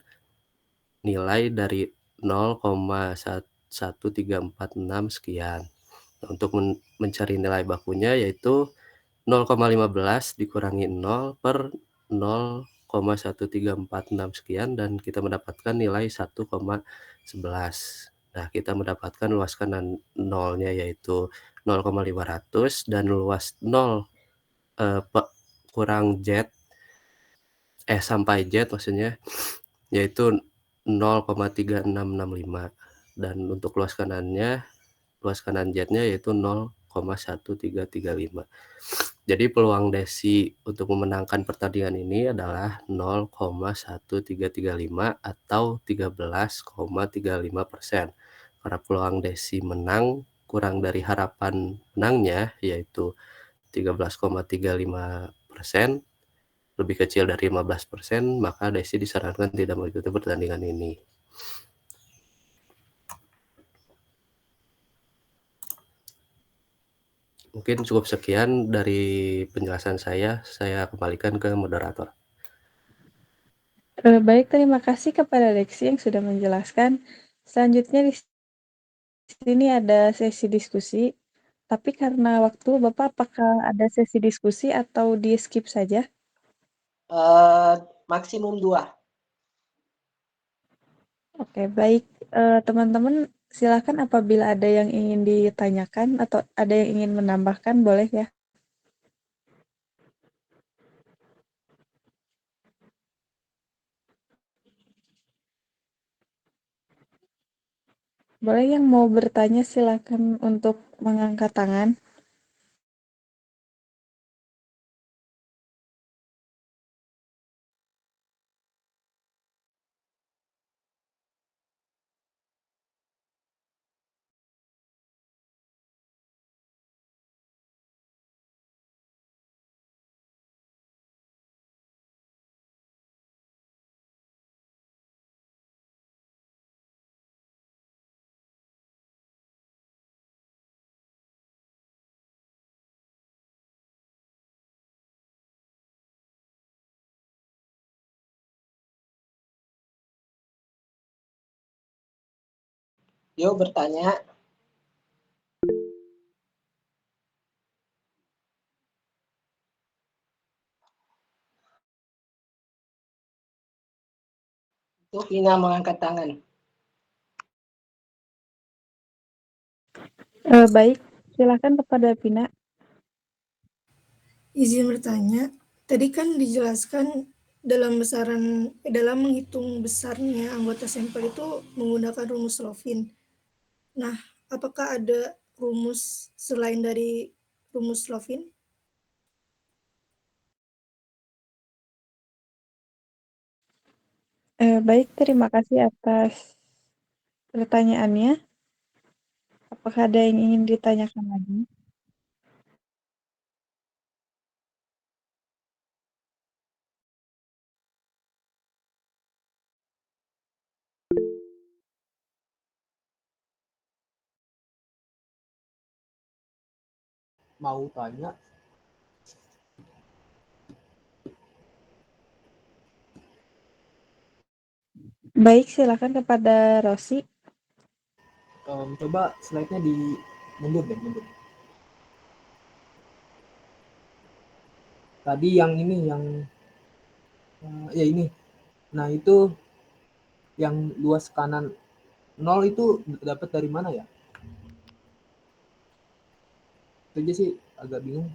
nilai dari 0,1346 sekian. Nah, untuk mencari nilai bakunya yaitu 0,15 dikurangi 0 per 0,1346 sekian dan kita mendapatkan nilai 1,11. Nah, kita mendapatkan luas kanan 0-nya yaitu 0,500 dan luas 0 kurang Z sampai Z maksudnya yaitu 0,3665 dan untuk luas kanan Z-nya yaitu 0,5 0,1335. Jadi peluang Desi untuk memenangkan pertandingan ini adalah 0,1335 atau 13,35%. Karena peluang Desi menang kurang dari harapan menangnya, yaitu 13,35%, lebih kecil dari 15%, maka Desi disarankan tidak mengikuti pertandingan ini. Mungkin cukup sekian dari penjelasan saya kembalikan ke moderator. Baik, terima kasih kepada Lexi yang sudah menjelaskan. Selanjutnya di sini ada sesi diskusi, tapi karena waktu, Bapak apakah ada sesi diskusi atau di-skip saja? Maksimum 2. Oke, baik. Teman-teman, silakan apabila ada yang ingin ditanyakan atau ada yang ingin menambahkan, boleh ya. Boleh yang mau bertanya silakan untuk mengangkat tangan. Yuk bertanya. Itu Vina mengangkat tangan. Baik, silakan kepada Vina. Izin bertanya, tadi kan dijelaskan dalam menghitung besarnya anggota sampel itu menggunakan rumus Lovin. Nah, apakah ada rumus selain dari rumus Lovin? Baik, terima kasih atas pertanyaannya. Apakah ada yang ingin ditanyakan lagi? Mau tanya? Baik, silakan kepada Rosi. Coba slide-nya mundur. Tadi yang ini, ya ini. Nah itu yang luas kanan 0 itu dapat dari mana ya? Itu aja sih agak bingung.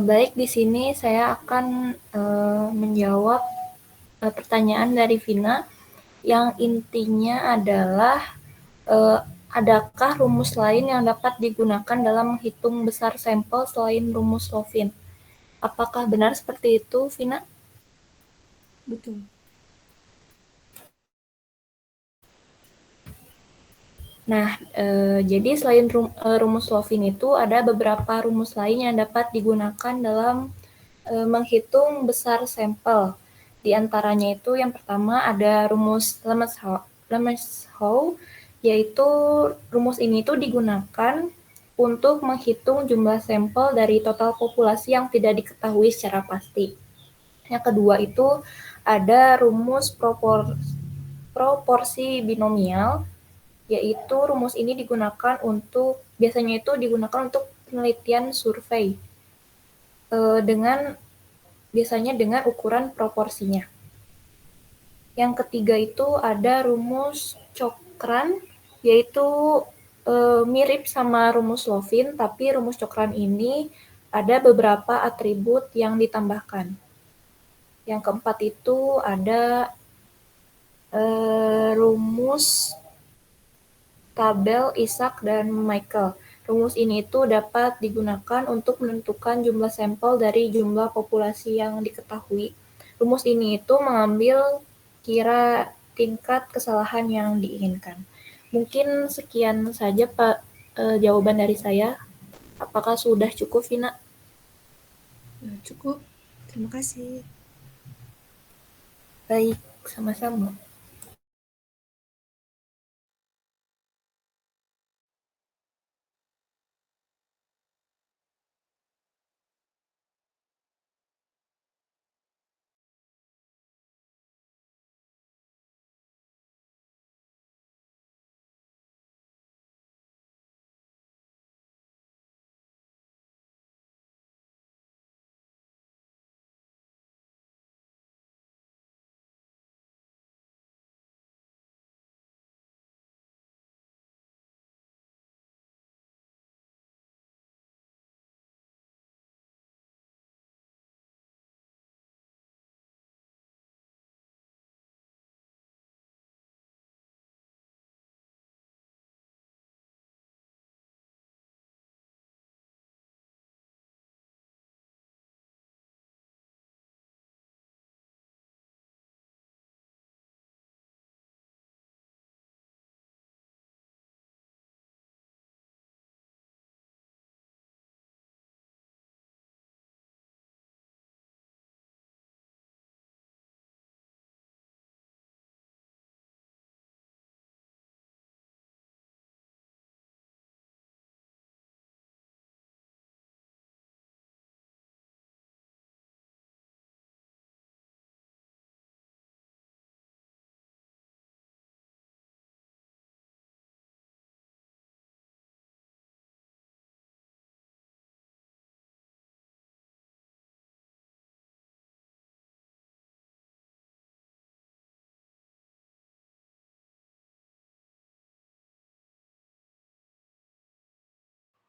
Baik, di sini saya akan menjawab pertanyaan dari Vina yang intinya adalah adakah rumus lain yang dapat digunakan dalam menghitung besar sampel selain rumus Lovin? Apakah benar seperti itu, Vina? Betul. Nah, jadi selain rumus Lovin itu ada beberapa rumus lain yang dapat digunakan dalam menghitung besar sampel. Di antaranya itu yang pertama ada rumus Lemeshow, yaitu rumus ini itu digunakan untuk menghitung jumlah sampel dari total populasi yang tidak diketahui secara pasti. Yang kedua itu ada rumus proporsi binomial, yaitu rumus ini biasanya itu digunakan untuk penelitian survei biasanya dengan ukuran proporsinya. Yang ketiga itu ada rumus Cokran, yaitu mirip sama rumus Lovin, tapi rumus Cokran ini ada beberapa atribut yang ditambahkan. Yang keempat itu ada rumus tabel Isaac dan Michael. Rumus ini itu dapat digunakan untuk menentukan jumlah sampel dari jumlah populasi yang diketahui. Rumus ini itu mengambil kira tingkat kesalahan yang diinginkan. Mungkin sekian saja Pak jawaban dari saya. Apakah sudah cukup, Vina? Cukup. Terima kasih. Baik, sama-sama.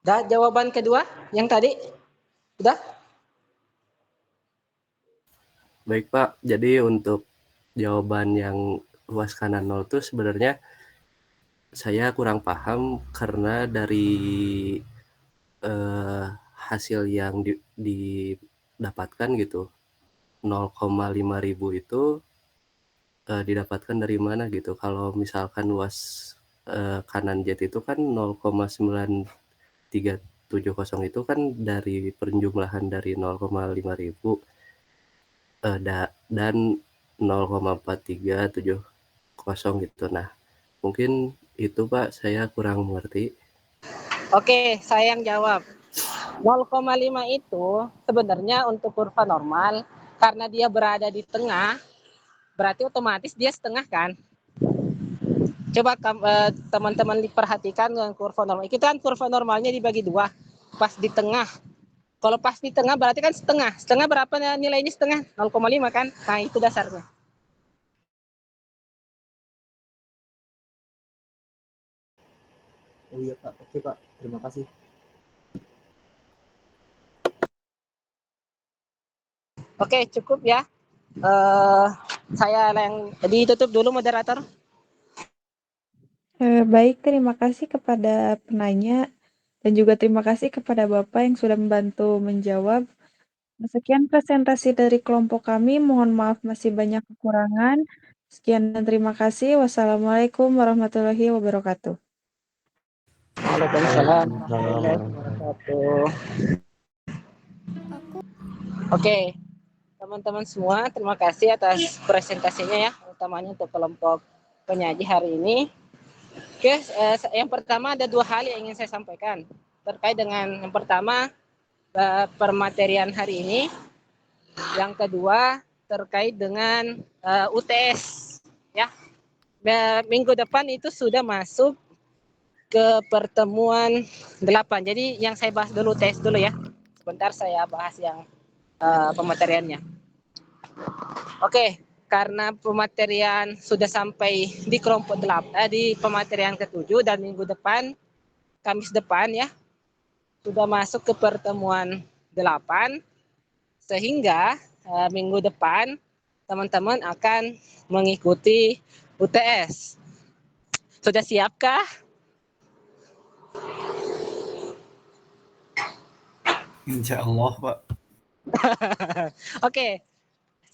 Jawaban kedua yang tadi udah? Baik Pak, jadi untuk jawaban yang luas kanan 0 itu sebenarnya saya kurang paham karena dari hasil yang didapatkan gitu, 0,5 ribu itu didapatkan dari mana gitu. Kalau misalkan luas kanan Z itu kan 0,9370 itu kan dari penjumlahan dari 0,5 ribu dan 0,4370 gitu. Nah, mungkin itu Pak saya kurang mengerti. Oke, saya yang jawab. 0,5 itu sebenarnya untuk kurva normal, karena dia berada di tengah, berarti otomatis dia setengah kan. Coba teman-teman diperhatikan dengan kurva normal. Itu kan kurva normalnya dibagi dua, pas di tengah. Kalau pas di tengah berarti kan setengah. Setengah berapa nilainya setengah? 0,5 kan? Nah itu dasarnya. Oh iya Pak, oke Pak, terima kasih. Oke, cukup ya. Saya yang ditutup dulu moderator. Baik, terima kasih kepada penanya dan juga terima kasih kepada Bapak yang sudah membantu menjawab. Sekian presentasi dari kelompok kami. Mohon maaf masih banyak kekurangan. Sekian dan terima kasih. Wassalamualaikum warahmatullahi wabarakatuh. Waalaikumsalam warahmatullahi wabarakatuh. Oke, teman-teman semua, terima kasih atas presentasinya ya, utamanya untuk kelompok penyaji hari ini. Oke, yang pertama ada 2 hal yang ingin saya sampaikan terkait dengan yang pertama permaterian hari ini, yang kedua terkait dengan UTS ya. Minggu depan itu sudah masuk ke pertemuan 8. Jadi yang saya bahas dulu UTS dulu ya. Sebentar saya bahas yang pemateriannya. Oke, karena pematerian sudah sampai di kelompok 8, di pematerian ke-7 dan minggu depan, Kamis depan ya, sudah masuk ke pertemuan 8, sehingga minggu depan teman-teman akan mengikuti UTS. Sudah siapkah? Insya Allah, Pak. Oke,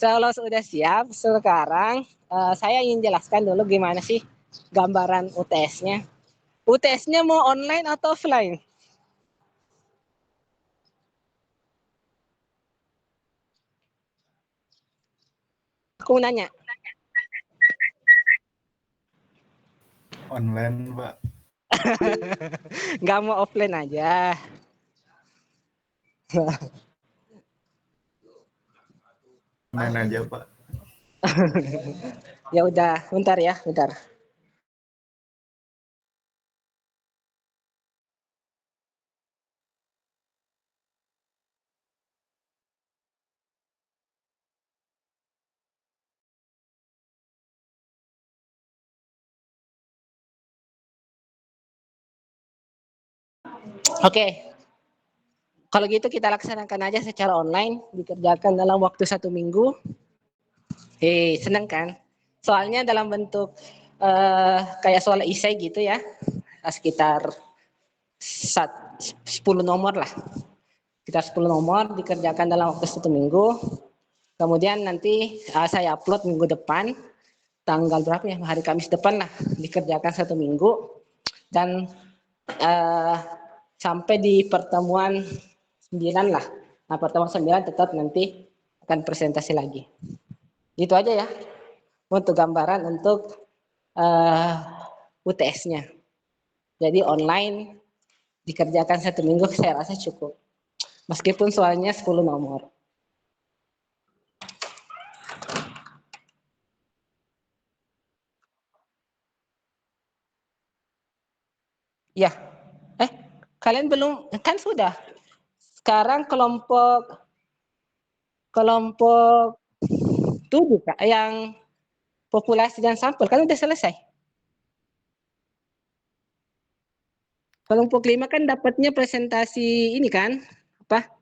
kalau sudah siap, sekarang saya ingin jelaskan dulu gimana sih gambaran UTS-nya. UTS-nya mau online atau offline? Aku nanya. Online, Pak. Nggak mau offline aja. Main aja, Pak. Ya udah, bentar ya, bentar. Oke, kalau gitu kita laksanakan aja secara online, dikerjakan dalam waktu 1 minggu. Seneng kan? Soalnya dalam bentuk kayak soal isai gitu ya, sekitar 10 nomor lah. Sekitar 10 nomor dikerjakan dalam waktu 1 minggu. Kemudian nanti saya upload minggu depan, tanggal berapa ya, hari Kamis depan lah, dikerjakan 1 minggu. Dan sampai di pertemuan 9 lah. Nah, pertemuan 9 tetap nanti akan presentasi lagi. Itu aja ya untuk gambaran untuk UTS-nya. Jadi online dikerjakan 1 minggu saya rasa cukup. Meskipun soalnya 10 nomor. Ya. Kalian belum, kan sudah. Sekarang kelompok 7 Kak, yang populasi dan sampel kan udah selesai. Kelompok 5 kan dapatnya presentasi ini kan, apa?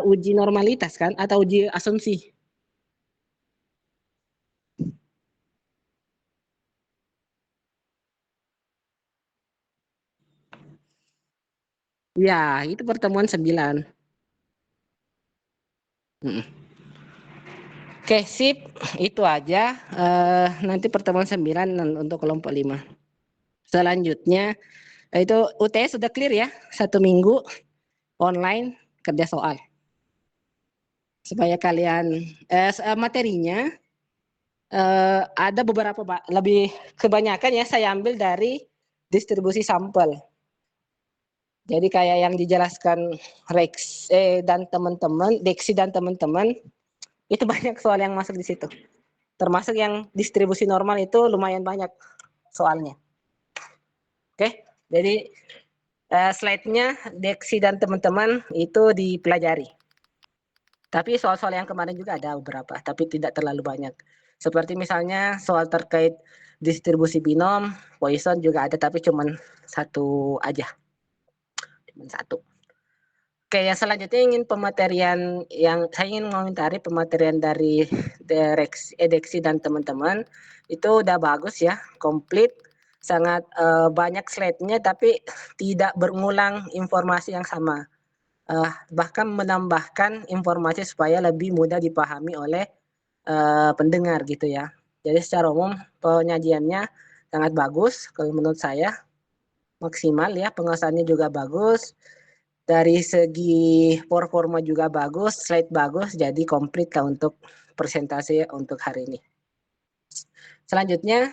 Uji normalitas kan atau uji asumsi. Ya, itu pertemuan 9. Oke, sip. Itu aja. Nanti pertemuan 9 untuk kelompok 5. Selanjutnya, itu UTS sudah clear ya. 1 minggu online kerja soal. Supaya kalian, materinya ada beberapa, lebih kebanyakan ya saya ambil dari distribusi sampel. Jadi kayak yang dijelaskan Rex dan teman-teman, Dexi dan teman-teman, itu banyak soal yang masuk di situ. Termasuk yang distribusi normal itu lumayan banyak soalnya. Oke, jadi slide-nya Dexi dan teman-teman itu dipelajari. Tapi soal-soal yang kemarin juga ada beberapa, tapi tidak terlalu banyak. Seperti misalnya soal terkait distribusi binom, Poisson juga ada, tapi cuma 1 aja. Cuma 1. Oke, yang selanjutnya ingin pematerian yang saya ingin mengomentari pematerian dari Dexi dan teman-teman itu udah bagus ya, komplit, sangat banyak slide-nya tapi tidak berulang informasi yang sama. Bahkan menambahkan informasi supaya lebih mudah dipahami oleh pendengar gitu ya. Jadi secara umum penyajiannya sangat bagus kalau menurut saya. maksimal ya, pengasahannya juga bagus. Dari segi performa juga bagus, slide bagus, jadi komplit lah untuk presentasi untuk hari ini. Selanjutnya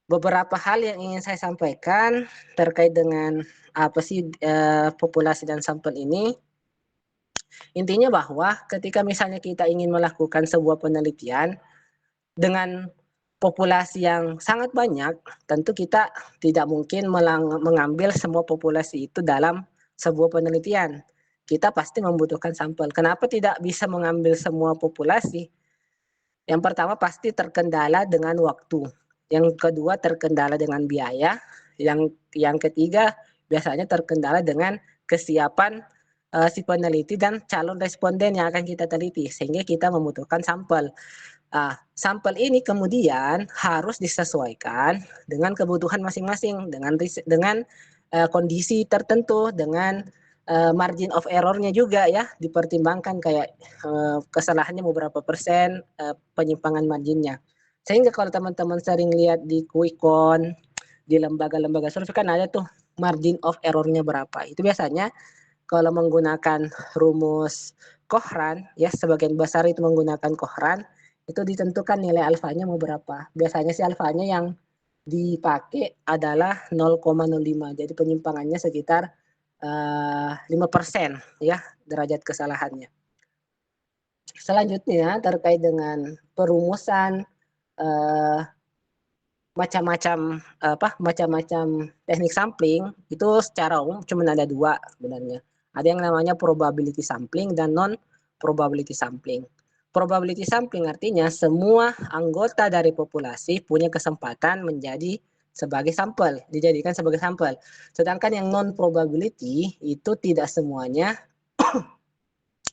beberapa hal yang ingin saya sampaikan terkait dengan apa sih populasi dan sampel ini. Intinya bahwa ketika misalnya kita ingin melakukan sebuah penelitian dengan populasi yang sangat banyak, tentu kita tidak mungkin mengambil semua populasi itu dalam sebuah penelitian. Kita pasti membutuhkan sampel. Kenapa tidak bisa mengambil semua populasi? Yang pertama pasti terkendala dengan waktu. Yang kedua terkendala dengan biaya. Yang ketiga biasanya terkendala dengan kesiapan si peneliti dan calon responden yang akan kita teliti, sehingga kita membutuhkan sampel. Sampel ini kemudian harus disesuaikan dengan kebutuhan masing-masing, dengan kondisi tertentu, dengan margin of error-nya juga ya dipertimbangkan, kayak kesalahannya beberapa persen, penyimpangan marginnya. Sehingga kalau teman-teman sering lihat di Quickon, di lembaga-lembaga survei kan ada tuh margin of error-nya berapa. Itu biasanya kalau menggunakan rumus Kohran ya, sebagian besar itu menggunakan Kohran, itu ditentukan nilai alfanya mau berapa. Biasanya sih alfanya yang dipakai adalah 0,05. Jadi penyimpangannya sekitar 5% ya derajat kesalahannya. Selanjutnya terkait dengan perumusan macam-macam teknik sampling, itu secara umum cuma ada dua sebenarnya. Ada yang namanya probability sampling dan non probability sampling. Probability sampling artinya semua anggota dari populasi punya kesempatan menjadi sebagai sampel, dijadikan sebagai sampel. Sedangkan yang non probability itu tidak semuanya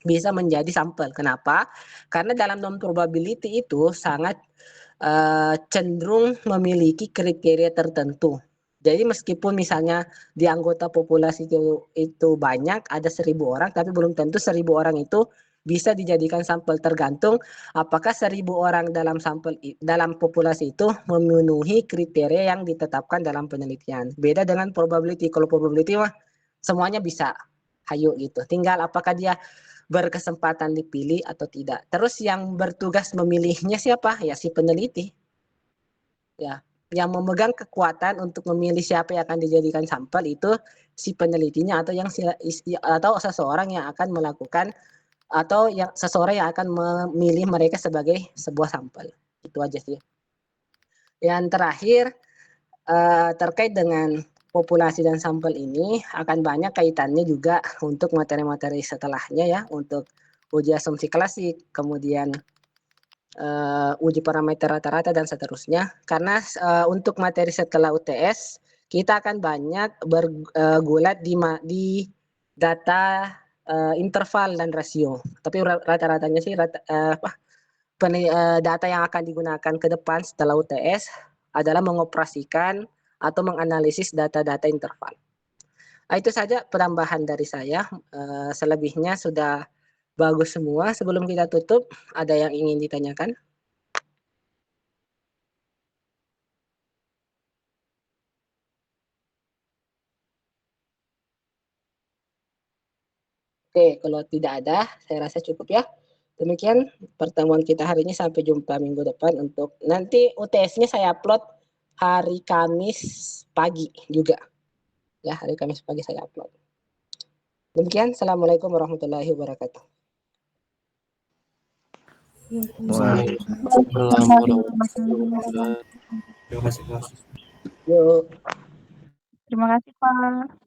bisa menjadi sampel. Kenapa? Karena dalam non probability itu sangat cenderung memiliki kriteria tertentu. Jadi meskipun misalnya di anggota populasi itu banyak, ada 1.000 orang, tapi belum tentu 1.000 orang itu bisa dijadikan sampel, tergantung apakah 1.000 orang dalam populasi itu memenuhi kriteria yang ditetapkan dalam penelitian. Beda dengan probability. Kalau probability mah semuanya bisa, hayu gitu. Tinggal apakah dia berkesempatan dipilih atau tidak. Terus yang bertugas memilihnya siapa? Ya si peneliti. Ya, yang memegang kekuatan untuk memilih siapa yang akan dijadikan sampel itu si penelitinya, atau seseorang yang akan melakukan, atau seseorang yang akan memilih mereka sebagai sebuah sampel. Itu aja sih. Yang terakhir terkait dengan populasi dan sampel ini akan banyak kaitannya juga untuk materi-materi setelahnya ya, untuk uji asumsi klasik, kemudian uji parameter rata-rata dan seterusnya. Karena untuk materi setelah UTS kita akan banyak bergulat di data interval dan rasio. Tapi rata-ratanya sih data yang akan digunakan ke depan setelah UTS adalah mengoperasikan atau menganalisis data-data interval. Itu saja penambahan dari saya. Selebihnya sudah bagus semua. Sebelum kita tutup, ada yang ingin ditanyakan? Oke, kalau tidak ada, saya rasa cukup ya. Demikian pertemuan kita hari ini, sampai jumpa minggu depan. Untuk nanti UTS-nya saya upload hari Kamis pagi juga. Ya, hari Kamis pagi saya upload. Demikian, Assalamualaikum warahmatullahi wabarakatuh. Waalaikumsalam warahmatullahi wabarakatuh. Terima kasih, Pak. Yuk. Terima kasih, Pak.